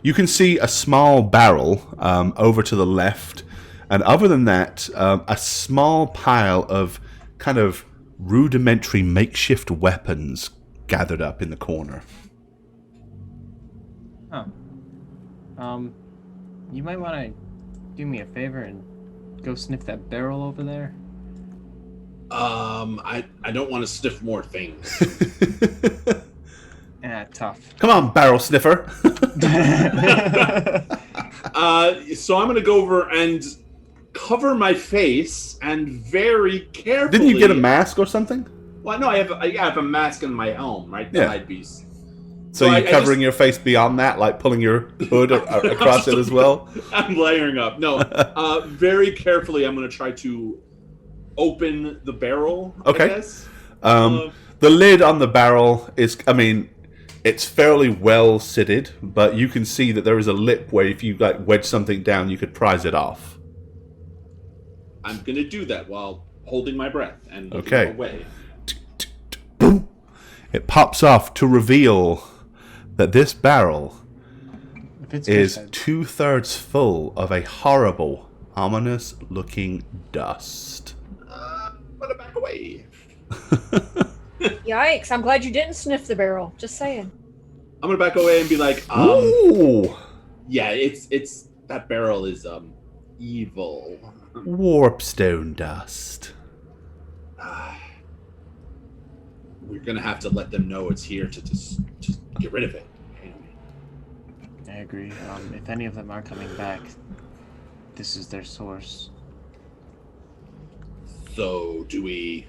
you can see a small barrel over to the left, and other than that, a small pile of kind of rudimentary makeshift weapons gathered up in the corner. Huh. You might want to do me a favor and go sniff that barrel over there. I don't want to sniff more things. Tough. Come on, barrel sniffer. So I'm gonna go over and cover my face and very carefully. Didn't you get a mask or something? Well, no, I have a mask and my helm, right? The Yeah. hide beast. So Well, you're I covering just- your face beyond that, like pulling your hood across it as well? I'm layering up. No, very carefully. I'm gonna try to open the barrel. Okay. I guess. The lid on the barrel is, it's fairly well sitted, but you can see that there is a lip where if you wedge something down, you could prise it off. I'm gonna do that while holding my breath and looking Okay. away. Boom! It pops off to reveal that this barrel If it's is good, 2/3 full of a horrible, ominous-looking dust. I'm gonna back away. Yikes! I'm glad you didn't sniff the barrel. Just saying. I'm gonna back away and be like, Ooh! yeah, it's that barrel is evil. Warpstone dust. We're gonna have to let them know it's here to just get rid of it. I agree. If any of them are coming back, this is their source. So do we?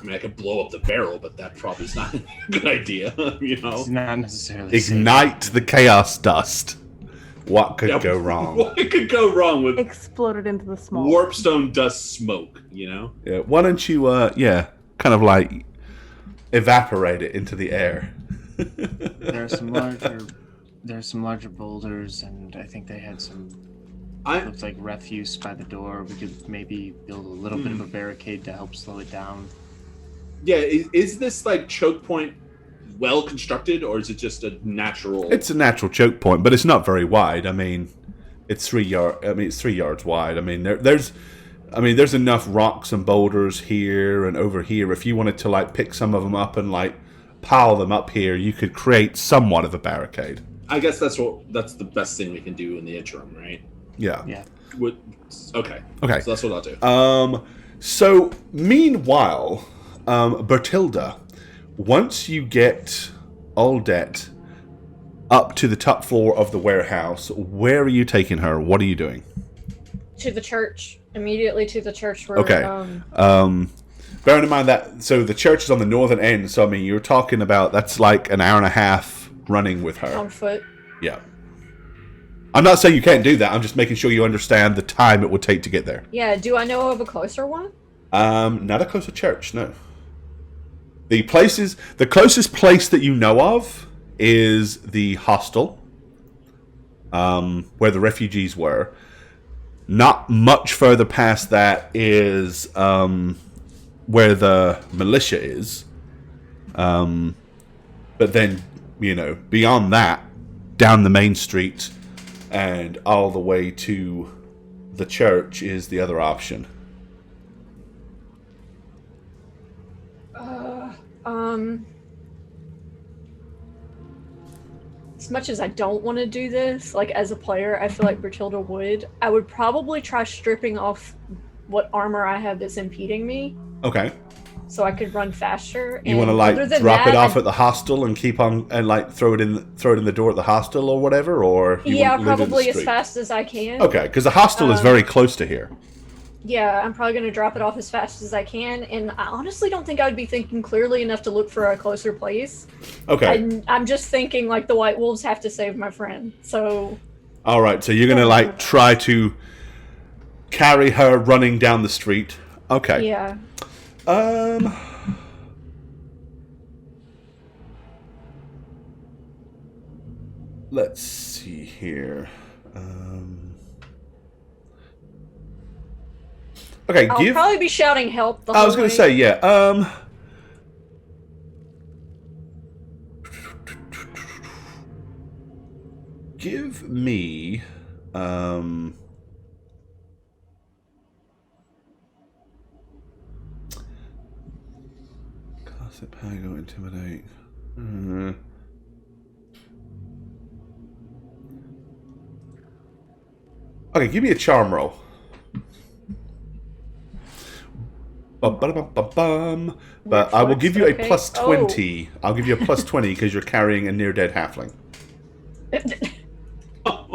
I could blow up the barrel, but that probably is not a good idea. It's not necessarily Ignite the chaos dust. What could Yeah, go wrong? What could go wrong with Exploded into the small. warpstone dust smoke? Yeah, why don't you, kind of like evaporate it into the air? There are some larger boulders, and I think they had some. Looks like refuse by the door. We could maybe build a little bit of a barricade to help slow it down. Yeah, is this like choke point well constructed, or is it just a natural? It's a natural choke point, but it's not very wide. It's 3 yards wide. There's I mean, there's enough rocks and boulders here and over here. If you wanted to, like, pick some of them up and, like, pile them up here, you could create somewhat of a barricade. I guess that's the best thing we can do in the interim, right? Yeah. Yeah. Okay. Okay. So that's what I'll do. So, meanwhile, Bertilda, once you get Aldet up to the top floor of the warehouse, where are you taking her? What are you doing? To the church. Immediately to the church where... Okay. Bearing in mind that, so the church is on the northern end, so I mean, you're talking about, that's like an hour and a half running with her. On foot. Yeah. I'm not saying you can't do that, I'm just making sure you understand the time it would take to get there. Yeah, do I know of a closer one? Not a closer church, no. The closest place that you know of is the hostel, where the refugees were. Not much further past that is where the militia is. But then, beyond that, down the main street and all the way to the church is the other option. As much as I don't want to do this, like, as a player, I feel like Bertilda would. I would probably try stripping off what armor I have that's impeding me. Okay. So I could run faster. You want to, like, drop it off at the hostel and keep on, and, like, throw it in the door at the hostel or whatever, or yeah, probably as fast as I can. Okay, because the hostel is very close to here. Yeah, I'm probably going to drop it off as fast as I can, and I honestly don't think I would be thinking clearly enough to look for a closer place. Okay. I'm just thinking, like, the White Wolves have to save my friend, so... Alright, so you're going to, like, try to carry her running down the street. Okay. Yeah. Let's see here. Okay, I'll probably be shouting help the whole I was going to say, yeah. Give me Gossip, Haggle, Intimidate. Okay, give me a charm roll. But I will give you a plus 20. I'll give you a plus 20 because you're carrying a near-dead halfling.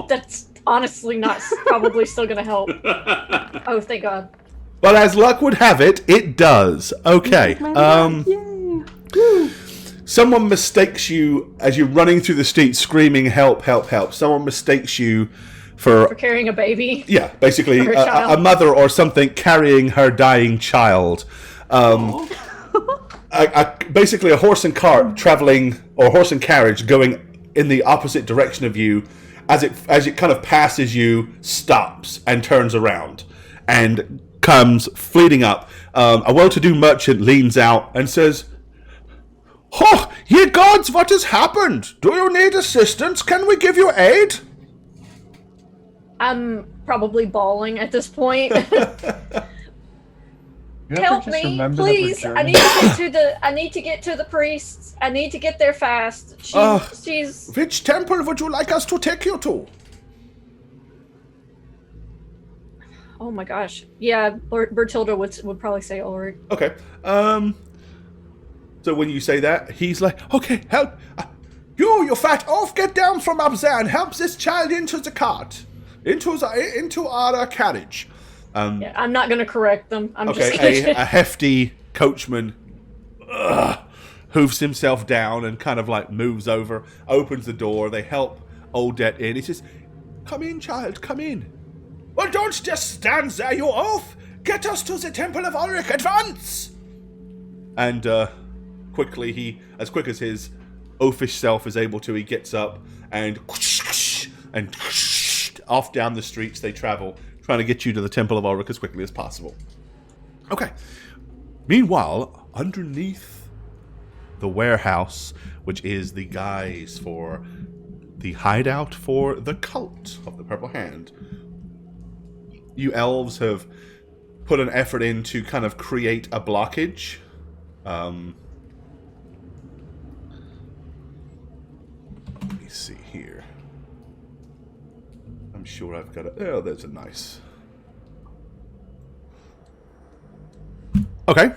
That's honestly not probably still going to help. Oh, thank God. But as luck would have it, it does. Okay. Someone mistakes you as you're running through the street screaming, help, help, help. Someone mistakes you for carrying a baby. Yeah, basically a mother or something carrying her dying child. Basically a horse and cart traveling, or horse and carriage going in the opposite direction of you, as it kind of passes you, stops and turns around and comes fleeting up. A well-to-do merchant leans out and says, "Oh, ye gods, what has happened? Do you need assistance? Can we give you aid?" I'm probably bawling at this point. Help me, please! I need to get to the priests. I need to get there fast. She's. Which temple would you like us to take you to? Oh my gosh! Yeah, Bertilda would probably say Ulrich. Okay. So when you say that, he's like, "Okay, help! You fat oaf, get down from up there and help this child into the cart." Into our carriage. Yeah, I'm not going to correct them. A hefty coachman hooves himself down and kind of like moves over, opens the door. They help Aldet in. He says, "Come in, child, come in." "Well, don't just stand there, you oaf! Get us to the Temple of Ulrich, advance!" And quickly, as quick as his oafish self is able to, he gets up and off down the streets they travel, trying to get you to the Temple of Ulrich as quickly as possible. Okay. Meanwhile, underneath the warehouse, which is the guise for the hideout for the cult of the Purple Hand, you elves have put an effort in to kind of create a blockage. Let me see here. I'm sure I've got a... Oh, there's a nice... Okay.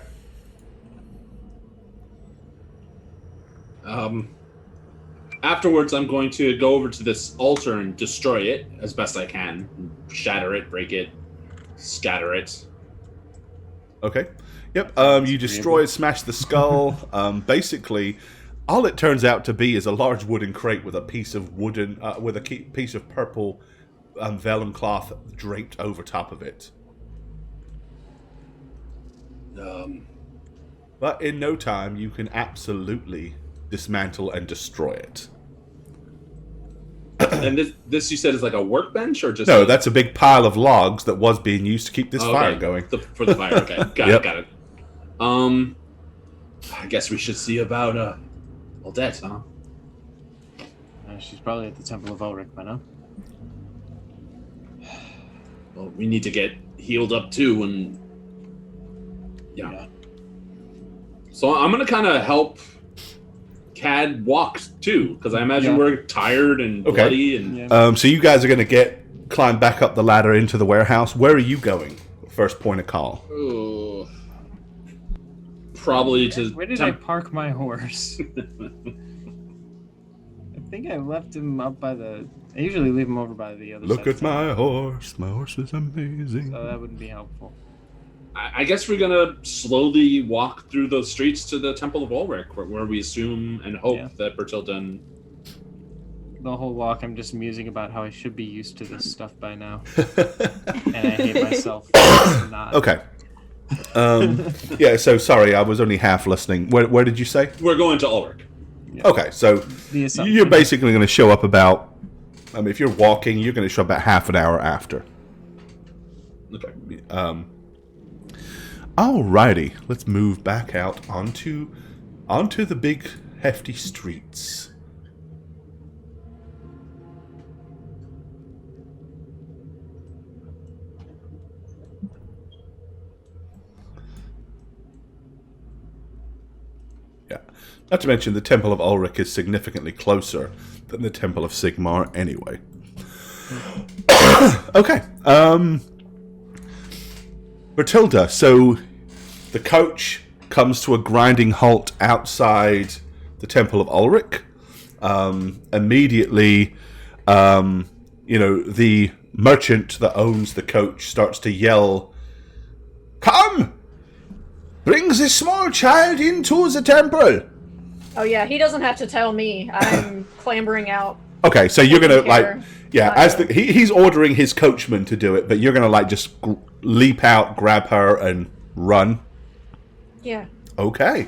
Afterwards, I'm going to go over to this altar and destroy it as best I can. Shatter it, break it, scatter it. Okay. Yep. You destroy, smash the skull. Basically, all it turns out to be is a large wooden crate with a piece of piece of purple vellum cloth draped over top of it. But in no time, you can absolutely dismantle and destroy it. And this you said is like a workbench, or just... No, that's a big pile of logs that was being used to keep this fire going. For the fire, okay. Got it. I guess we should see about Odette, huh? She's probably at the Temple of Ulrich by now. Well, we need to get healed up too, and... Yeah. So I'm going to kind of help Cad walk too, because I imagine we're tired and bloody. And so you guys are going to climb back up the ladder into the warehouse. Where are you going? First point of call. Probably to... Where did I park my horse? I think I left him up by the... I usually leave him over by the other side. Look at my horse. My horse is amazing. So that wouldn't be helpful. I guess we're gonna slowly walk through those streets to the Temple of Ulrich, where we assume and hope that Bertilda... The whole walk, I'm just musing about how I should be used to this stuff by now. And I hate myself for not. Okay. So sorry, I was only half listening. Where did you say? We're going to Ulrich. Yeah. Okay, so you're basically going to show up about... if you're walking, you're going to show up about half an hour after. Okay. Alrighty, let's move back out onto the big, hefty streets. Yeah. Not to mention, the Temple of Ulrich is significantly closer than the Temple of Sigmar anyway. Okay. Bertilda, so the coach comes to a grinding halt outside the Temple of Ulrich. Immediately, the merchant that owns the coach starts to yell, "Come! Bring the small child into the temple!" Oh yeah, he doesn't have to tell me. I'm clambering out. Okay, so you're gonna he's ordering his coachman to do it, but you're gonna just leap out, grab her, and run. Yeah. Okay.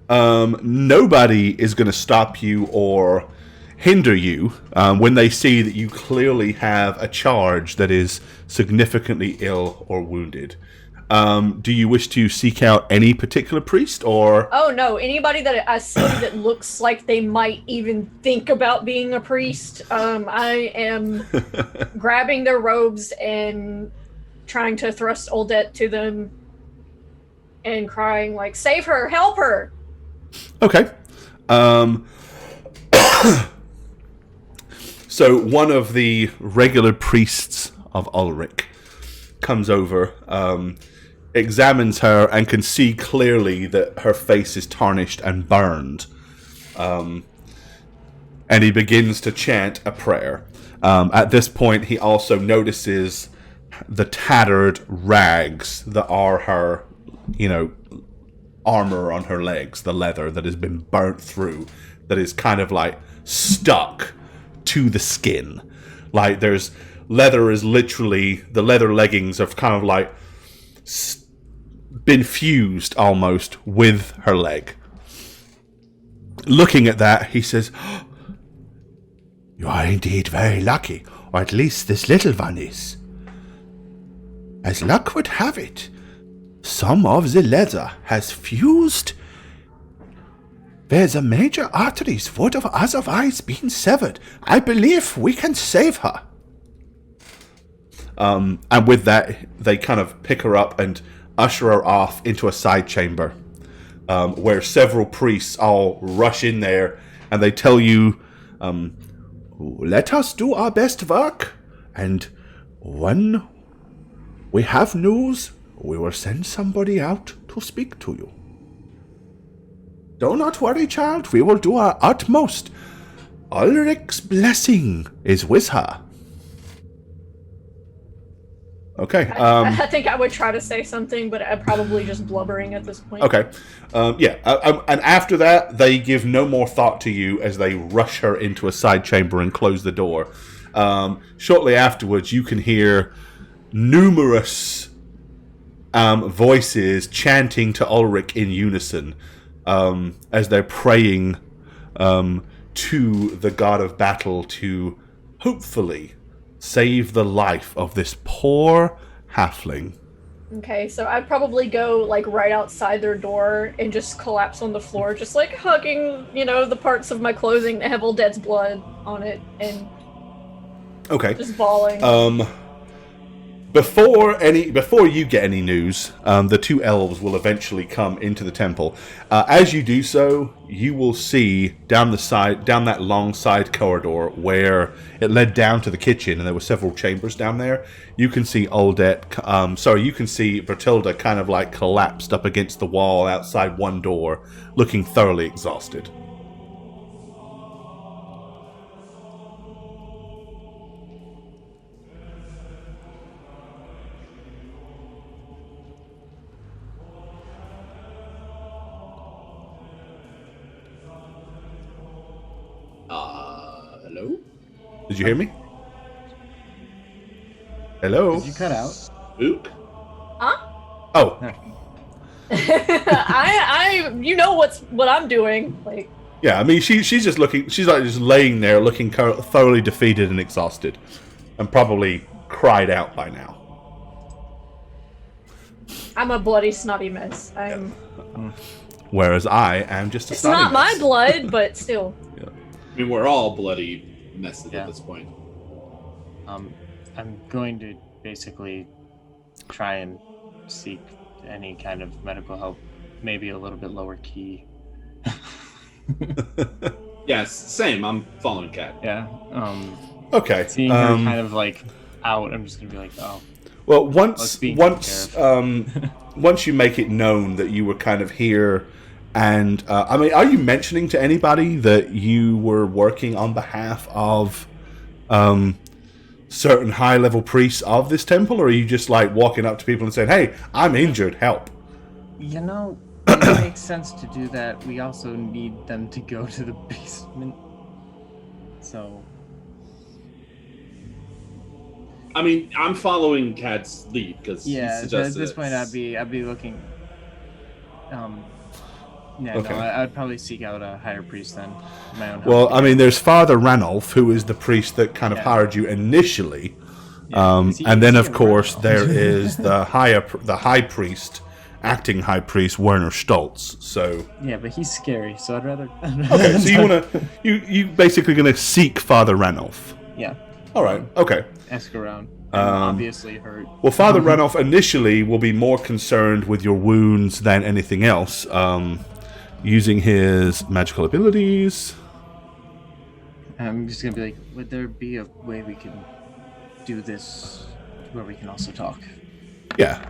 Nobody is gonna stop you or hinder you when they see that you clearly have a charge that is significantly ill or wounded. Do you wish to seek out any particular priest, or... Oh, no. Anybody that I see that looks like they might even think about being a priest, I am grabbing their robes and trying to thrust Odette to them and crying, save her! Help her! Okay. So one of the regular priests of Ulrich comes over, examines her, and can see clearly that her face is tarnished and burned. And he begins to chant a prayer. At this point, he also notices the tattered rags that are her, armor on her legs, the leather that has been burnt through, that is kind of stuck to the skin. There's leather is literally, the leather leggings have kind of been fused almost with her leg. Looking at that, he says, "You are indeed very lucky, or at least this little one is. As luck would have it, some of the leather has fused where the major arteries would have otherwise been severed. I believe we can save her." And with that, they kind of pick her up and usher her off into a side chamber, where several priests all rush in there, and they tell you, let us do our best work, and when we have news, we will send somebody out to speak to you. Do not worry, child. We will do our utmost. Ulrich's blessing is with her. Okay. I think I would try to say something, but I'm probably just blubbering at this point. Okay. And after that, they give no more thought to you as they rush her into a side chamber and close the door. Shortly afterwards, you can hear numerous voices chanting to Ulrich in unison as they're praying to the god of battle to hopefully save the life of this poor halfling. Okay, so I'd probably go like right outside their door and just collapse on the floor, just like hugging, the parts of my clothing that have Old Dead's blood on it, and just bawling. Before you get any news, the two elves will eventually come into the temple. As you do so, you will see down that long side corridor where it led down to the kitchen, and there were several chambers down there. You can see you can see Bertilda kind of like collapsed up against the wall outside one door, looking thoroughly exhausted. Hello? Did you hear me? Hello? Did you cut out? Ook? Huh? Oh. You know what I'm doing. Like. Yeah, I mean, she's just looking. She's like just laying there, looking thoroughly defeated and exhausted, and probably cried out by now. I'm a bloody snotty mess. Whereas I am just a. It's not my blood, but still. Yeah. I mean, we're all bloody messes at this point. I'm going to basically try and seek any kind of medical help, maybe a little bit lower key. Yes, same. I'm following Kat. Yeah. Okay. Seeing her kind of like out, I'm just gonna be like, oh. Well, once you make it known that you were kind of here, and I mean, are you mentioning to anybody that you were working on behalf of certain high-level priests of this temple, or are you just like walking up to people and saying, "Hey, I'm injured, help"? It makes sense to do that. We also need them to go to the basement. So. I mean, I'm following Kat's lead because he suggested at this point, I'd be looking. Okay. No, I'd probably seek out a higher priest then. My own. Well, I mean, there's Father Ranulph, who is the priest that kind of hired you initially, and then of course there is the high priest, acting high priest Werner Stoltz. So yeah, but he's scary, so I'd rather. Okay, so you basically gonna seek Father Ranulph. Yeah. All right. Okay. Ask around. Obviously hurt. Well, Father Ranulph initially will be more concerned with your wounds than anything else, using his magical abilities. I'm just gonna be like, would there be a way we can do this where we can also talk? Yeah.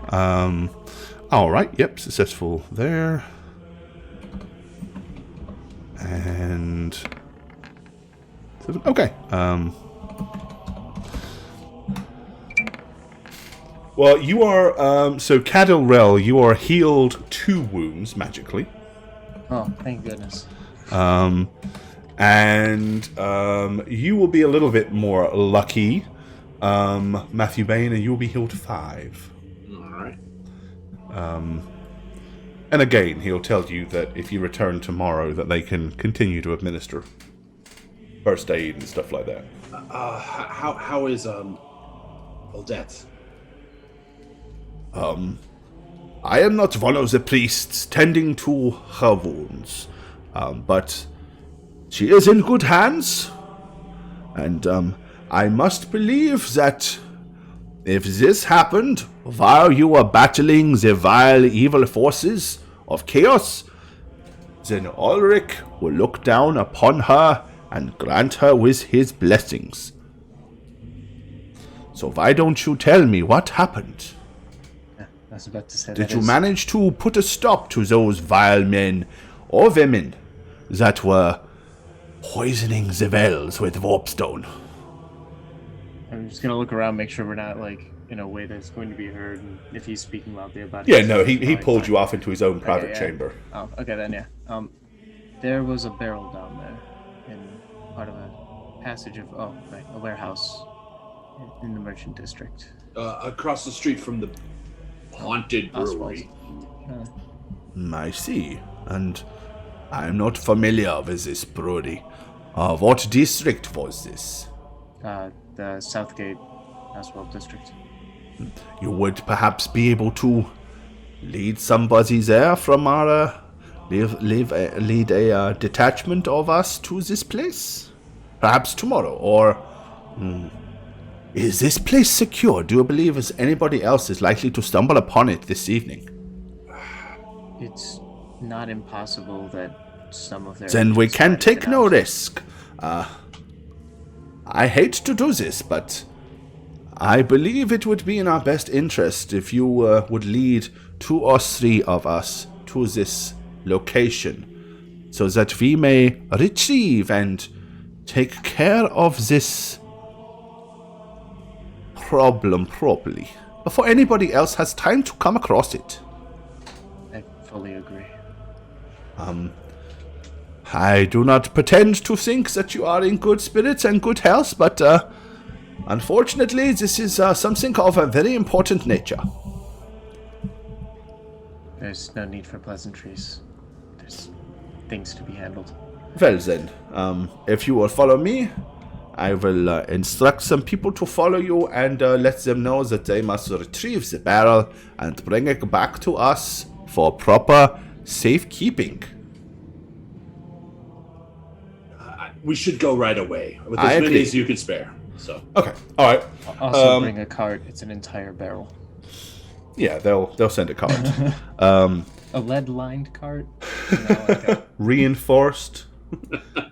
All right. Yep. Successful there. And okay. Well, you are so Cadilrel, you are healed 2 wounds magically. Oh, thank goodness. And you will be a little bit more lucky, Matthew Bain, and you will be healed 5. All right. And again, he'll tell you that if you return tomorrow, that they can continue to administer first aid and stuff like that. How is Odette? I am not one of the priests tending to her wounds, but she is in good hands, and I must believe that If this happened while you were battling the vile evil forces of chaos, then Ulrich will look down upon her and grant her with his blessings. So why don't you tell me what happened? I was about to say Did you manage to put a stop to those vile men or women that were poisoning the wells with warpstone? I'm just gonna look around, make sure we're not like in a way that's going to be heard. And if he's speaking loudly about it, Yeah, no, he pulled you off into his own private chamber. Oh, okay then, yeah. There was a barrel down there in part of a passage of a warehouse in the merchant district. Across the street from the haunted brewery. I see, and I'm not familiar with this brewery. What district was this? The Southgate Aswell district. You would perhaps be able to lead somebody there from our lead a detachment of us to this place, perhaps tomorrow. Or is this place secure? Do you believe as anybody else is likely to stumble upon it this evening? It's not impossible that some of their. Then we agents can might take get no out. risk. I hate to do this, but I believe it would be in our best interest if you would lead 2 or 3 of us to this location, so that we may retrieve and take care of this problem properly, before anybody else has time to come across it. I fully agree. I do not pretend to think that you are in good spirits and good health, but unfortunately, this is something of a very important nature. There's no need for pleasantries. There's things to be handled. Well then, if you will follow me, I will instruct some people to follow you and let them know that they must retrieve the barrel and bring it back to us for proper safekeeping. We should go right away with I as many agree. as you can spare. So Okay, all right. Also bring a cart. It's an entire barrel. Yeah, they'll send a card. A lead-lined cart. You know, like a, Reinforced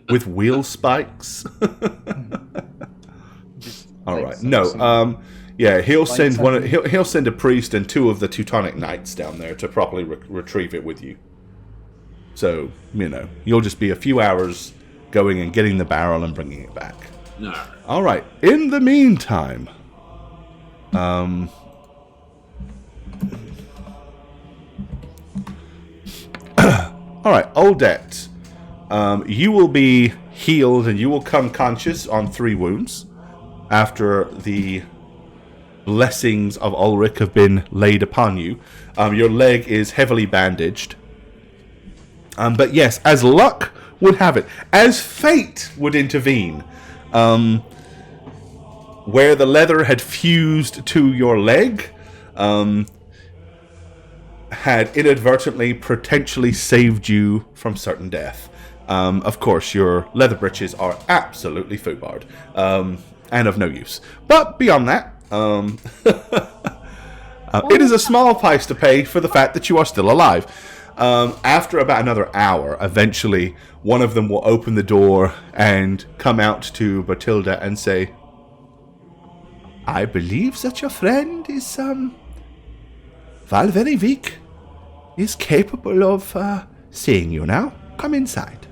with wheel spikes. just All like right. some- No. some- Yeah, he'll send something. he'll send a priest and 2 of the Teutonic Knights down there to properly retrieve it with you. So, you'll just be a few hours going and getting the barrel and bringing it back. no. All right. In the meantime, all right, Odette, you will be healed and you will come conscious on 3 wounds after the blessings of Ulrich have been laid upon you. Your leg is heavily bandaged. But yes, as luck would have it, as fate would intervene, where the leather had fused to your leg, had inadvertently potentially saved you from certain death. Of course, your leather breeches are absolutely foobarred, and of no use. But beyond that, it is a small price to pay for the fact that you are still alive. After about another hour, eventually, one of them will open the door and come out to Batilda and say, I believe that your friend is, while very weak, is capable of seeing you now. Come inside.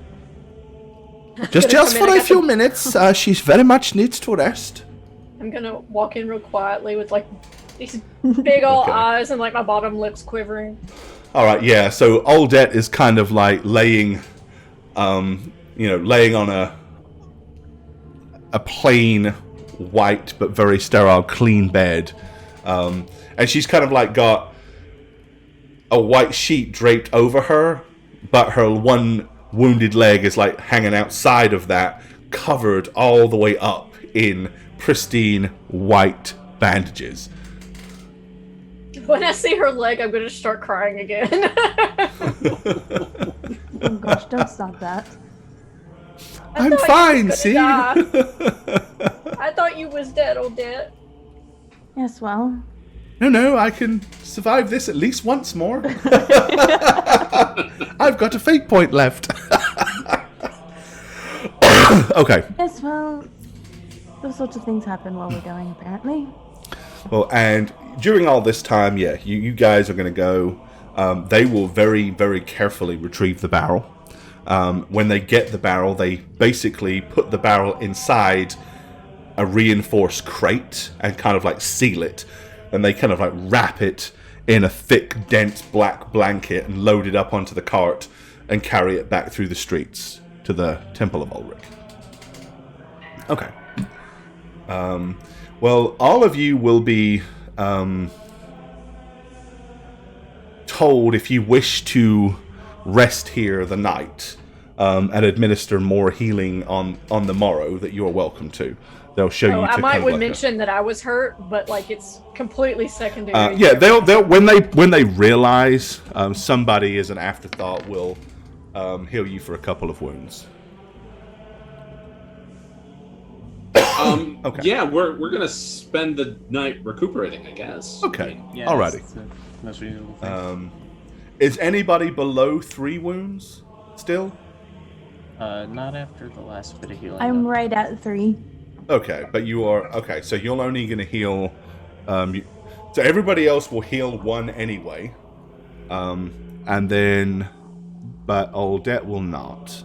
Just come in, for I a got few the- minutes. She very much needs to rest. I'm gonna walk in real quietly with like these big old Okay. eyes and like my bottom lip's quivering. All right, yeah. So Odette is kind of like laying on a plain, white but very sterile, clean bed, and she's kind of like got a white sheet draped over her, but her one wounded leg is like hanging outside of that, covered all the way up in pristine white bandages. When I see her leg, I'm gonna start crying again. Oh gosh, don't stop that. I'm thought you fine, was see? gonna I thought you was dead, Odette. Yes, well. No, I can survive this at least once more. I've got a fate point left. Okay. Yes, well. Those sorts of things happen while we're going, apparently. Well, and during all this time, yeah, you guys are going to go. They will very, very carefully retrieve the barrel. When they get the barrel, they basically put the barrel inside a reinforced crate and kind of like seal it. And they kind of like wrap it in a thick, dense black blanket and load it up onto the cart and carry it back through the streets to the Temple of Ulrich. Okay. Well, all of you will be told if you wish to rest here the night and administer more healing on the morrow that you are welcome to. They'll show you. To I might would mention that I was hurt, but like it's completely secondary. Yeah, they'll when they realize somebody as an afterthought will heal you for a couple of wounds. Okay. Yeah, we're gonna spend the night recuperating, I guess. Okay. Yeah, Alrighty. that's the most reasonable thing. Is anybody below 3 wounds still? Not after the last bit of healing. I'm though. right at 3. Okay, but you are okay. So you're only going to heal. So everybody else will heal 1 anyway, and then, but Aldette will not.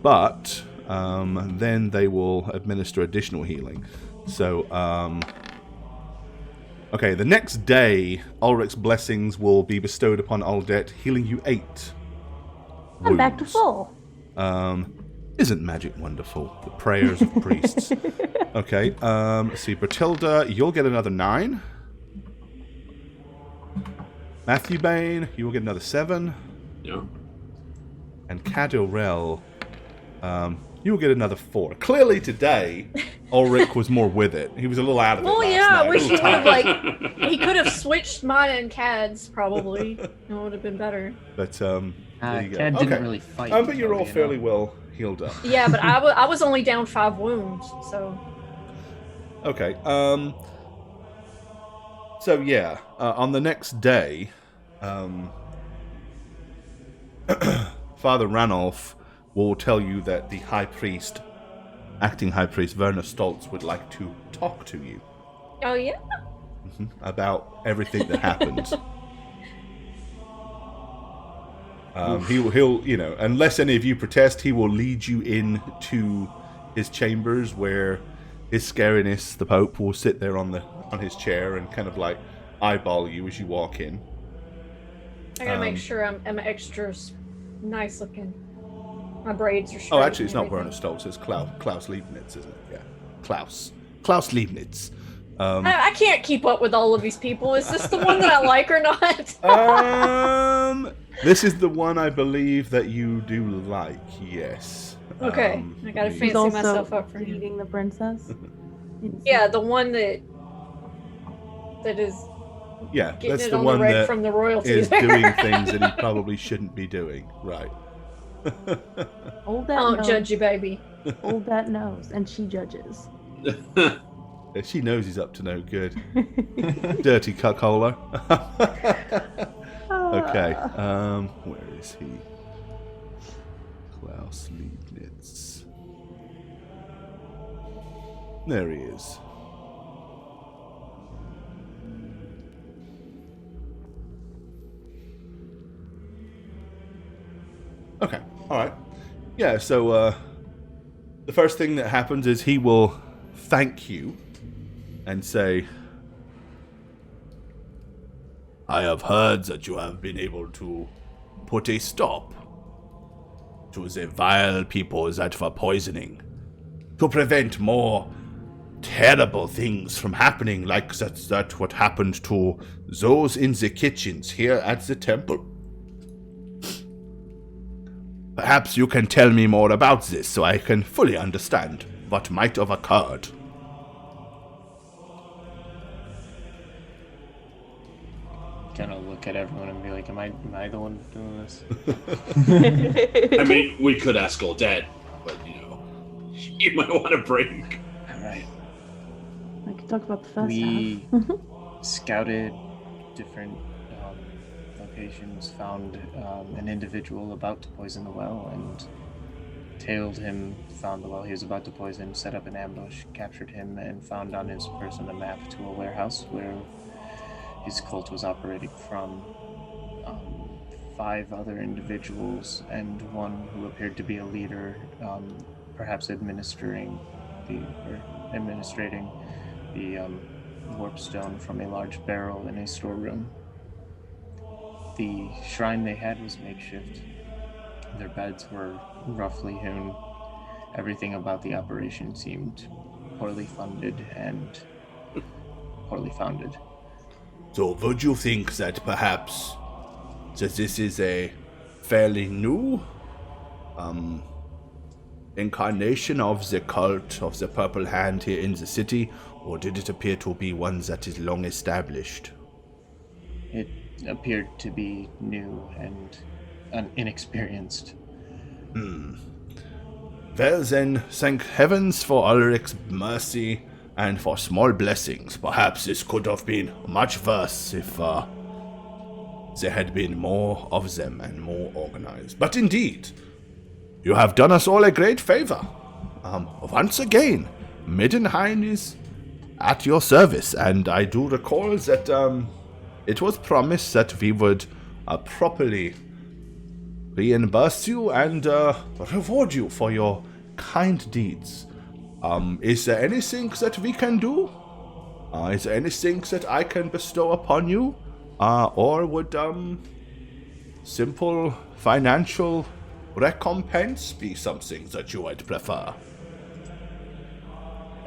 But then they will administer additional healing. So okay, the next day, Ulrich's blessings will be bestowed upon Aldette, healing you 8. I'm back to wounds. full. Isn't magic wonderful? The prayers of priests. Okay, let's see. Bertilda, you'll get another 9. Matthew Bain, you will get another 7. Yeah. And Cadorel, you will get another 4. Clearly today, Ulrich was more with it. He was a little out of it Well, last yeah, night. I A wish he little would have tired. he could have switched mine and Cad's probably. It would have been better. But there you go. Cad didn't really fight. But you're though, all you fairly know? well healed up. Yeah, but I was only down 5 wounds, so. Okay. So yeah, on the next day, Father Ranulph will tell you that the acting high priest Werner Stoltz would like to talk to you Oh yeah. about everything that happened. He'll unless any of you protest, he will lead you into his chambers where his scariness, the Pope, will sit there on his chair and kind of like eyeball you as you walk in. I gotta make sure I'm extra nice looking. My braids are straight. Oh, actually, it's and not Werner everything. Stoltz. It's Klaus Leibniz, isn't it? Yeah, Klaus Leibniz. I can't keep up with all of these people. Is this the one that I like or not? This is the one I believe that you do like. Yes. Okay, I gotta let me- He's fancy also myself up for him. eating the princess. Yeah, the one that is Yeah, getting that's it the on one the red that from the royalties. is doing things that he probably shouldn't be doing. Right. Hold I that don't nose. judge you, baby. Hold that nose, and she judges. She knows he's up to no good. Dirty cuckola. Okay. Where is he? Klaus Leibniz. There he is. Okay. All right. Yeah. So the first thing that happens is he will thank you and say, I have heard that you have been able to put a stop to the vile people that were poisoning, to prevent more terrible things from happening like that what happened to those in the kitchens here at the temple. Perhaps you can tell me more about this so I can fully understand what might have occurred. Kind of look at everyone and be like, am I the one doing this? I mean, we could ask Odette, but you might want a break. All right. can talk about the first We half. scouted different locations, found an individual about to poison the well, and tailed him, found the well he was about to poison, set up an ambush, captured him, and found on his person a map to a warehouse where his cult was operating from. 5 other individuals and one who appeared to be a leader, perhaps administrating the warp stone from a large barrel in a storeroom. The shrine they had was makeshift. Their beds were roughly hewn. Everything about the operation seemed poorly funded and poorly founded. So would you think that perhaps that this is a fairly new incarnation of the cult of the Purple Hand here in the city, or did it appear to be one that is long established? It appeared to be new and inexperienced. Well then, thank heavens for Ulrich's mercy and for small blessings. Perhaps this could have been much worse if there had been more of them and more organized. But indeed, you have done us all a great favor. Once again, Middenheim is at your service, and I do recall that it was promised that we would properly reimburse you and reward you for your kind deeds. Is there anything that we can do? Is there anything that I can bestow upon you? Or would simple financial recompense be something that you would prefer?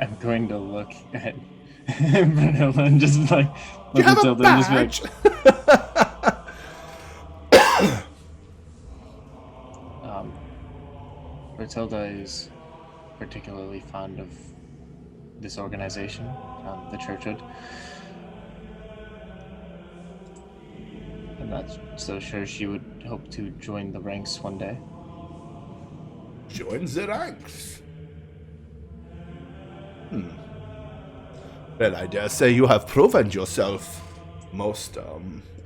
I'm going to look at Brunhilde and just like You look have at a Tilda and just be badge! like, Bertilda is particularly fond of this organization, the Churchwood. I'm not so sure she would hope to join the ranks one day. Join the ranks. Well, I dare say you have proven yourself most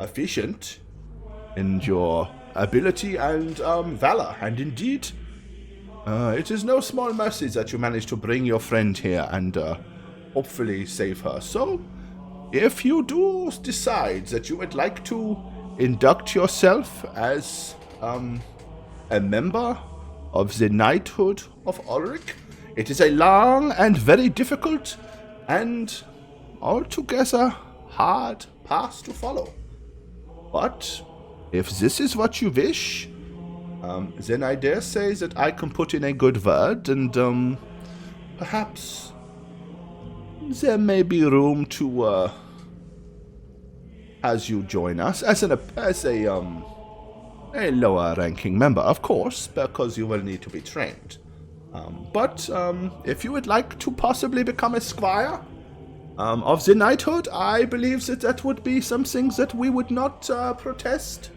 efficient in your ability and valor, and indeed, it is no small mercy that you managed to bring your friend here and hopefully save her. So, if you do decide that you would like to induct yourself as a member of the Knighthood of Ulrich, it is a long and very difficult and altogether hard path to follow. But if this is what you wish, then I dare say that I can put in a good word, and perhaps there may be room to as you join us as a lower ranking member, of course, because you will need to be trained. But if you would like to possibly become a squire of the knighthood, I believe that would be something that we would not protest.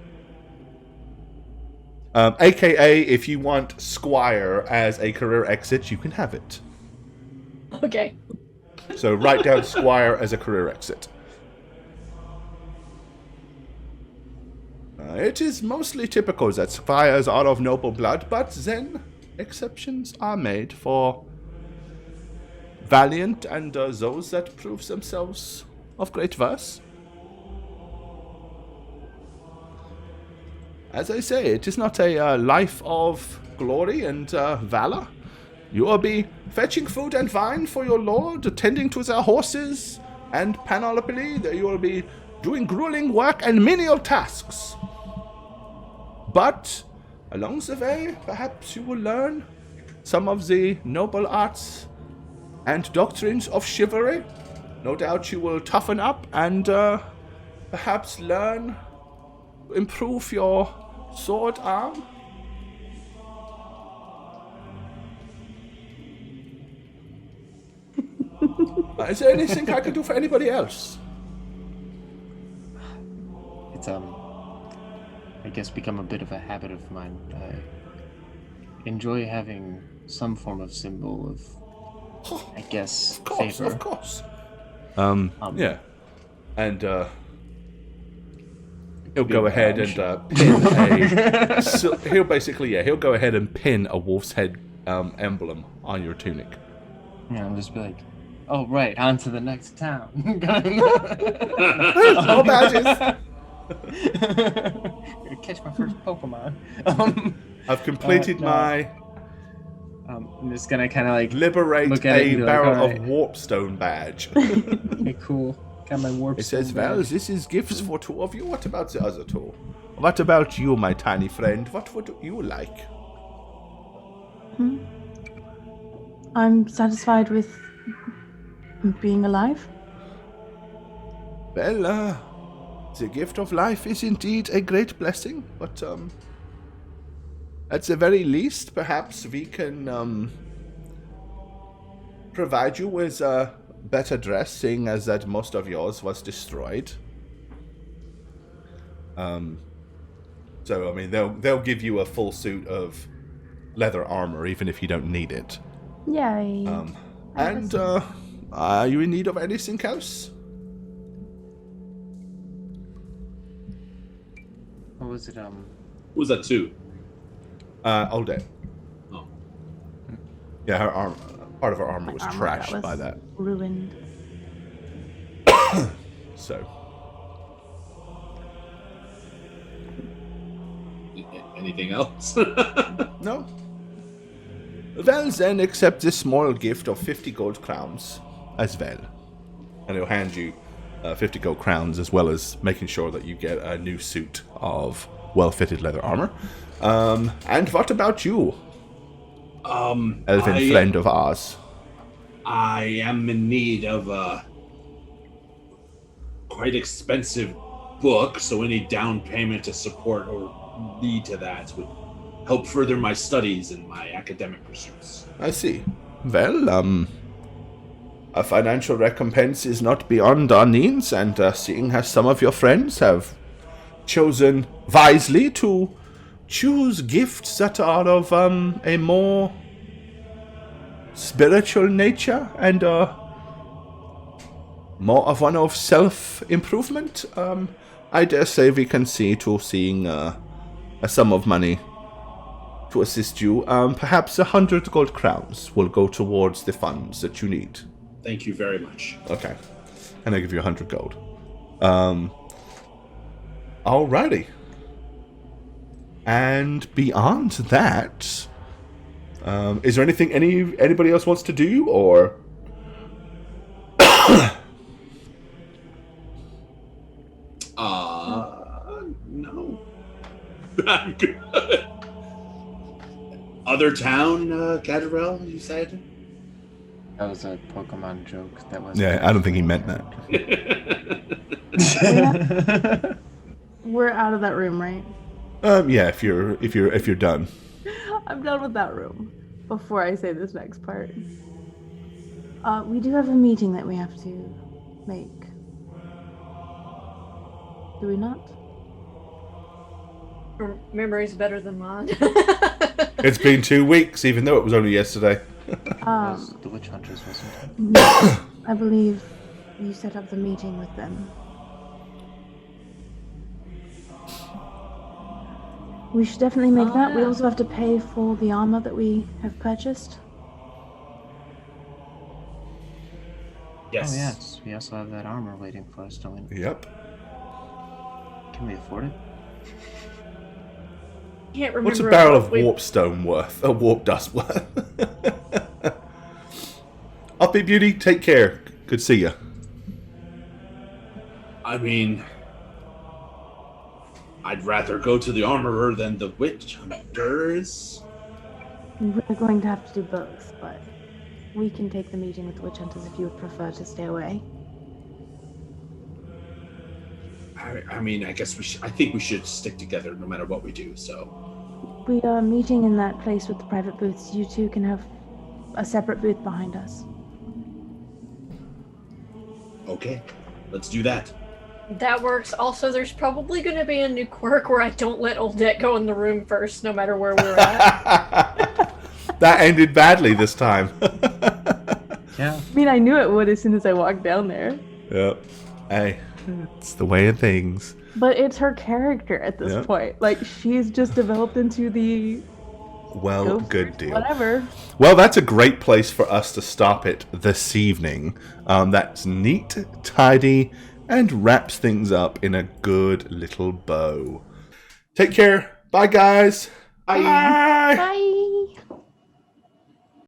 AKA, if you want squire as a career exit, you can have it. Okay. So write down squire as a career exit. It is mostly typical that squires are of noble blood, but then exceptions are made for valiant and those that prove themselves of great worth. As I say, it is not a life of glory and valor. You will be fetching food and wine for your lord, attending to their horses and panoply. You will be doing grueling work and menial tasks. But along the way, perhaps you will learn some of the noble arts and doctrines of chivalry. No doubt you will toughen up and perhaps learn to improve your sword arm. Is there anything I can do for anybody else? It's I guess become a bit of a habit of mine. I enjoy having some form of symbol of, I guess, Of course, favor. of course. Yeah. And he'll go ahead and pin he'll go ahead and pin a wolf's head emblem on your tunic. Yeah, I'll just be like, oh, right, on to the next town. All badges. Gonna catch my first Pokemon. I've completed no. my I'm just gonna kind of like liberate look at it a and be like, barrel "Alright." of warpstone badge. Okay, cool. Got my warp. It says, stone well, badge. this is gifts for two of you. What about the other two? What about you, my tiny friend? What would you like? I'm satisfied with being alive. Well, the gift of life is indeed a great blessing, but at the very least, perhaps we can provide you with a better dress, seeing as that most of yours was destroyed. So I mean, they'll give you a full suit of leather armor, even if you don't need it. Yay. And are you in need of anything else? What was it? Who was that too? Odette. Oh. Yeah, her arm, part of her armor My was armor trashed by that. Ruined. So, Anything else? no. Well, then accept this small gift of 50 gold crowns as well. And he'll hand you 50 gold crowns, as well as making sure that you get a new suit of well-fitted leather armor. And what about you, elven friend of ours? I am in need of a quite expensive book, so any down payment to support or lead to that would help further my studies and my academic pursuits. I see. Well, a financial recompense is not beyond our needs, and seeing as some of your friends have chosen wisely to choose gifts that are of a more spiritual nature and more of one of self-improvement, I dare say we can see to seeing a sum of money to assist you. Perhaps 100 gold crowns will go towards the funds that you need. Thank you very much. Okay. And I give you 100 gold. Alrighty. And beyond that, is there anything anybody else wants to do, or? No. I'm good. Other town, Gadrel, you said? That was a Pokemon joke. That was. Yeah, I don't think he meant that. We're out of that room, right? Yeah, if you're done. I'm done with that room. Before I say this next part, we do have a meeting that we have to make. Do we not? Your memory's better than mine. It's been 2 weeks, even though it was only yesterday. Was the Witch Hunters, wasn't it? Yes, I believe you set up the meeting with them. We should definitely make that. We yeah. also have to pay for the armor that we have purchased. Yes. Oh yes, we also have that armor waiting for us, don't we? Yep. Can we afford it? Can't remember. What's a barrel of we- warp stone worth? Warp dust worth? Up, beauty. Take care. Good to see you. I mean, I'd rather go to the armorer than the witch hunters. We're going to have to do both, but we can take the meeting with the witch hunters if you would prefer to stay away. I mean, I guess I think we should stick together no matter what we do, so. We are meeting in that place with the private booths. You two can have a separate booth behind us. Okay, let's do that. That works. Also, there's probably going to be a new quirk where I don't let Oldette go in the room first, no matter where we're at. That ended badly this time. Yeah. I mean, I knew it would as soon as I walked down there. Yep. Hey, it's the way of things. But it's her character at this Yep. point. Like, she's just developed into the Well, go good first, deal. whatever. Well, that's a great place for us to stop it this evening. That's neat, tidy, and wraps things up in a good little bow. Take care. Bye, guys. Bye. Bye. Bye.